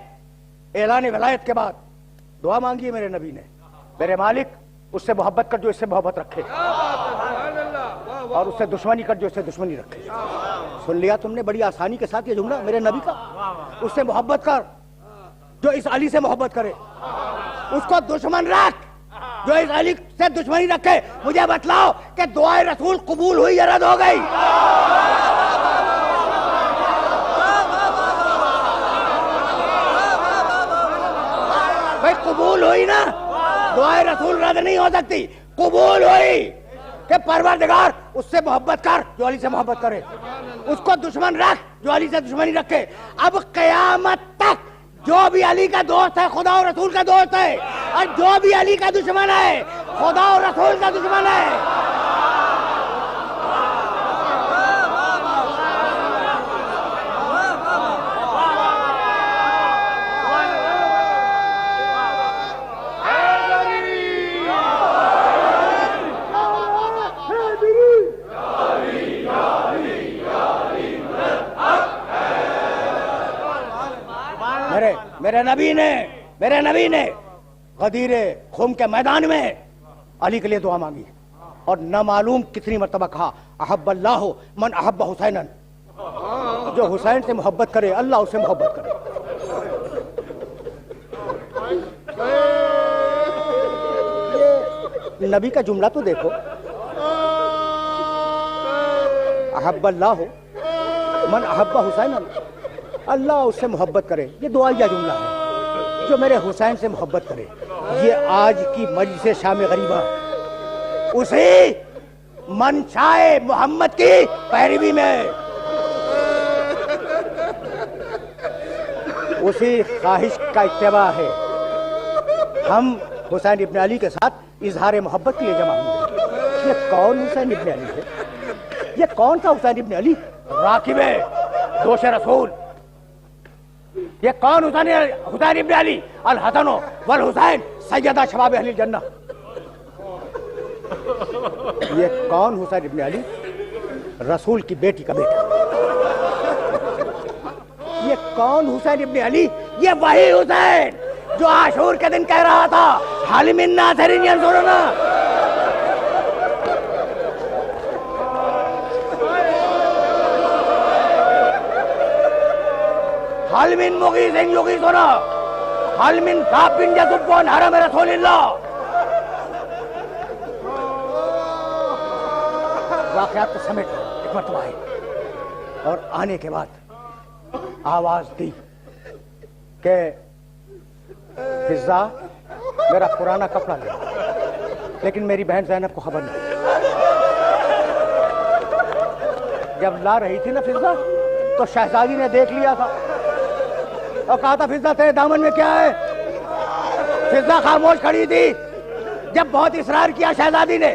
اعلان ولایت کے بعد دعا مانگی ہے میرے نبی نے. میرے مالک اس سے محبت کر جو اس سے محبت رکھے، اور اس سے دشمنی کر جو اس سے دشمنی رکھے. سن لیا تم نے بڑی آسانی کے ساتھ یہ جملہ میرے نبی کا. اس سے محبت کر جو اس علی سے محبت کرے، اس کو دشمن رکھ جو اس علی سے دشمنی رکھے. مجھے بتلاؤ کہ دعائے رسول قبول ہوئی یا رد ہو گئی؟ بھائی قبول ہوئی نا. دعائے رسول رد نہیں ہو سکتی، قبول ہوئی کہ پروردگار اس سے محبت کر جو علی سے محبت کرے، اس کو دشمن رکھ جو علی سے دشمنی رکھے. اب قیامت تک جو بھی علی کا دوست ہے خدا اور رسول کا دوست ہے، اور جو بھی علی کا دشمن ہے خدا اور رسول کا دشمن ہے. میرے نبی نے غدیر خم کے میدان میں علی کے لیے دعا مانگی، اور نہ معلوم کتنی مرتبہ کہا احب اللہ من احب حسینا. جو حسین سے محبت کرے اللہ اس سے محبت کرے. یہ نبی کا جملہ تو دیکھو، احب اللہ من احب حسینا، اللہ اس سے محبت کرے. یہ دعائیہ جملہ ہے، جو میرے حسین سے محبت کرے. یہ آج کی مجلس شام غریبہ اسی منشائے محمد کی پیروی میں، اسی خواہش کا اتباع ہے. ہم حسین ابن علی کے ساتھ اظہار محبت کے لیے جمع ہوئے. یہ کون حسین ابن علی ہے؟ یہ کون سا حسین ابن علی؟ راکب دوش رسول. یہ کون حسین ابن علی؟ الحسن والحسین سیدہ شباب اہل الجنہ. یہ کون حسین ابن علی؟ رسول کی بیٹی کا بیٹا. یہ کون حسین ابن علی؟ یہ وہی حسین جو عاشور کے دن کہہ رہا تھا حال من ناصر ینصرنا. حال من مغیث یغیثنا، حال من ذاب یذب عن حرم رسول اللہ. واقعات کو سمیٹ ایک مرتبہ آئے، اور آنے کے بعد آواز دی کہ فضا میرا پرانا کپڑا لے، لیکن میری بہن زینب کو خبر نہیں. جب لا رہی تھی نا فضا تو شہزادی نے دیکھ لیا تھا اور کہا تھا فضا تیرے دامن میں کیا ہے؟ فضا خاموش کھڑی تھی. جب بہت اصرار کیا شہزادی نے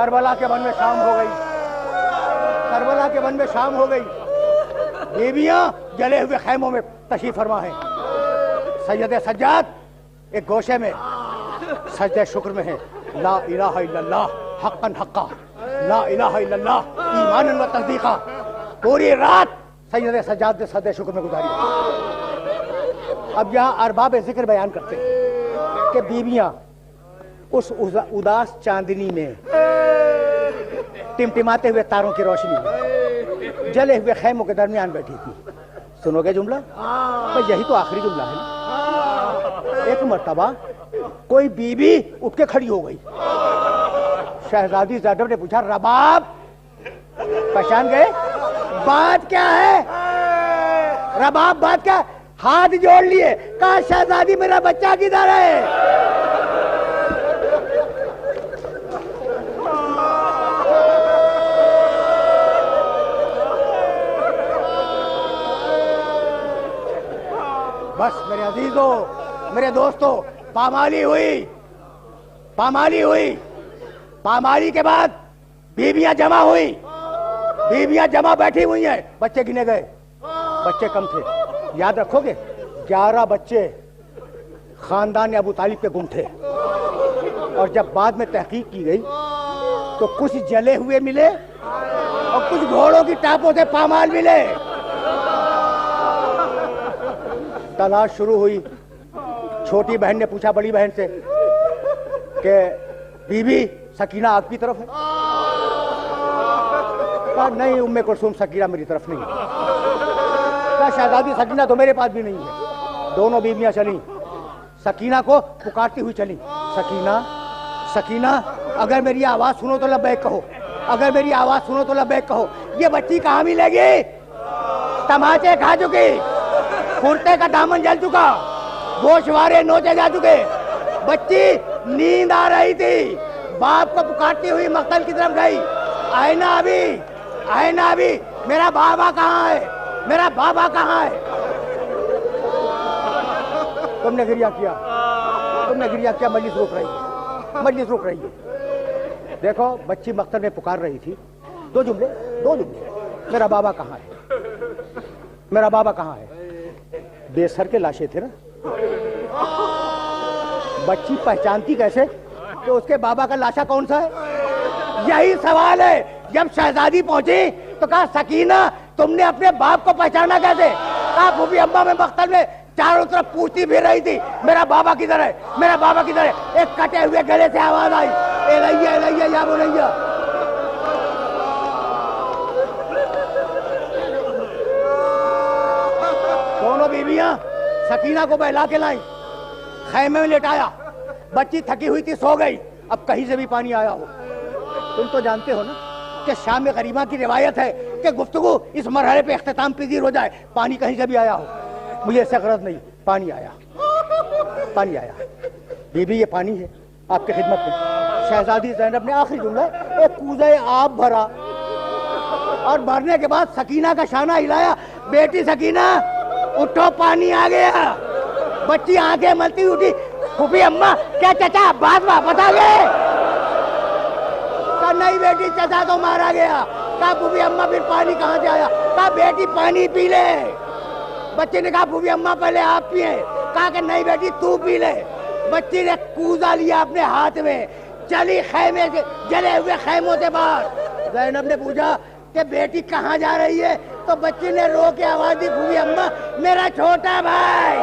کربلا کے ون میں شام ہو گئی، کربلا کے ون میں شام ہو گئی، بیویاں جلے ہوئے خیموں میں تشریف فرما ہیں، سید سجاد ایک گوشے میں سجدہ شکر میں ہے، لا الہ الا اللہ حقا حقا، لا الہ الا اللہ ایمانا و تصدیقا، پوری رات سید سجاد نے سجدہ شکر میں گزاری۔ اب یہاں ارباب ذکر بیان کرتے ہیں کہ بیویاں اس اداس چاندنی میں ٹمٹماتے ہوئے تاروں کی روشنی میں جلے ہوئے خیموں کے درمیان بیٹھی تھی۔ سنو گے جملہ؟ یہی تو آخری جملہ ہے نا۔ ایک مرتبہ کوئی بیوی اٹھ کے کھڑی ہو گئی، شہزادی زینب نے پوچھا رباب پہچان گئے؟ بات کیا ہے رباب، بات کیا؟ ہاتھ جوڑ لیے، کہا شہزادی میرا بچہ کدھر ہے؟ بس میرے عزیزوں، میرے دوستوں، پامالی ہوئی، پامالی ہوئی، پامالی کے بعد بیویاں جمع ہوئی، بیویاں جمع بیٹھی ہوئی ہیں، بچے گنے گئے، بچے کم تھے، یاد رکھو گے 11 بچے خاندان ابو طالب کے گم تھے، اور جب بعد میں تحقیق کی گئی تو کچھ جلے ہوئے ملے اور کچھ گھوڑوں کی ٹاپوں سے پامال ملے۔ تلاش شروع ہوئی، چھوٹی بہن نے پوچھا بڑی بہن سے کہ بی بی سکینہ آپ کی طرف ہے؟ کہا نہیں ام کلثوم سکینہ میری طرف نہیں ہے۔ کہا شہزادی سکینہ تو میرے پاس بھی نہیں ہے۔ دونوں بیویاں چلیں، سکینہ کو پکارتی ہوئی چلیں، سکینہ سکینہ اگر میری آواز سنو تو لبیک کہو، اگر میری آواز سنو تو لبیک کہو۔ یہ بچی کہاں ملے گی؟ تماچے کھا چکی، کرتے کا دامن جل چکا، گوشوارے نوچے جا چکے، بچی نیند آ رہی تھی، باپ کو پکارتی ہوئی مقتل کی طرف گئی، آئینہ ابھی، آئینہ ابھی، میرا بابا کہاں ہے، میرا بابا کہاں ہے؟ تم نے گریہ کیا، تم نے گریہ کیا، مجلس روک رہی ہے، مجلس روک رہی ہے۔ دیکھو بچی مقتل میں پکار رہی تھی، دو جملے، میرا بابا کہاں ہے، میرا بابا کہاں ہے؟ بے سر کے لاشیں تھے نا، بچی پہچانتی کیسے کہ اس کے بابا کا لاشا کون سا ہے؟ یہی سوال ہے۔ جب شہزادی پہنچی تو کہا سکینہ تم نے اپنے باپ کو پہچانا کیسے؟ کہا پھوپھی اماں میں مقتل میں چاروں طرف پوچھتی پھر رہی تھی میرا بابا کدھر ہے، میرا بابا کدھر ہے۔ ایک کٹے ہوئے گلے سے آواز آئی، الیہ الیہ یا بنیہ۔ دونوں بیویاں سکینہ کو بہلا کے لائیں، خیمے میں لٹایا، بچی تھکی ہوئی تھی سو گئی۔ اب کہیں سے بھی پانی آیا ہو، تم تو جانتے ہو نا کہ شام غریبہ کی روایت ہے کہ گفتگو اس مرحلے پہ اختتام پذیر ہو جائے، پانی کہیں سے بھی آیا ہو۔ مجھے ایسا غرض نہیں، پانی آیا، پانی آیا۔ بی بی یہ پانی ہے آپ کی خدمت میں۔ شہزادی زینب نے آخری جملہ ایک کوزہ آب بھرا اور بھرنے کے بعد سکینہ کا شانہ ہلایا، بیٹی سکینہ اٹھو پانی آ گیا۔ بچی آنکھیں ملتی اٹھی، پھوپھی اماں کیا چچا عباس واپس آ گئے؟ کہا نہیں بیٹی چچا تو مارا گیا۔ کہا پھوپھی اماں پھر پانی کہاں سے آیا؟ کہا بیٹی پانی پی لے۔ بچے نے کہا پھوپھی اماں پہلے آپ پیئے۔ کہا کہ نہیں بیٹی تو پی لے۔ بچی نے کوزہ لیا اپنے ہاتھ میں، چلی خیمے سے، جلے ہوئے خیموں سے باہر۔ زینب نے پوچھا کہ بیٹی کہاں جا رہی ہے؟ تو بچی نے رو کے آواز دی پھوپھی اماں میرا چھوٹا بھائی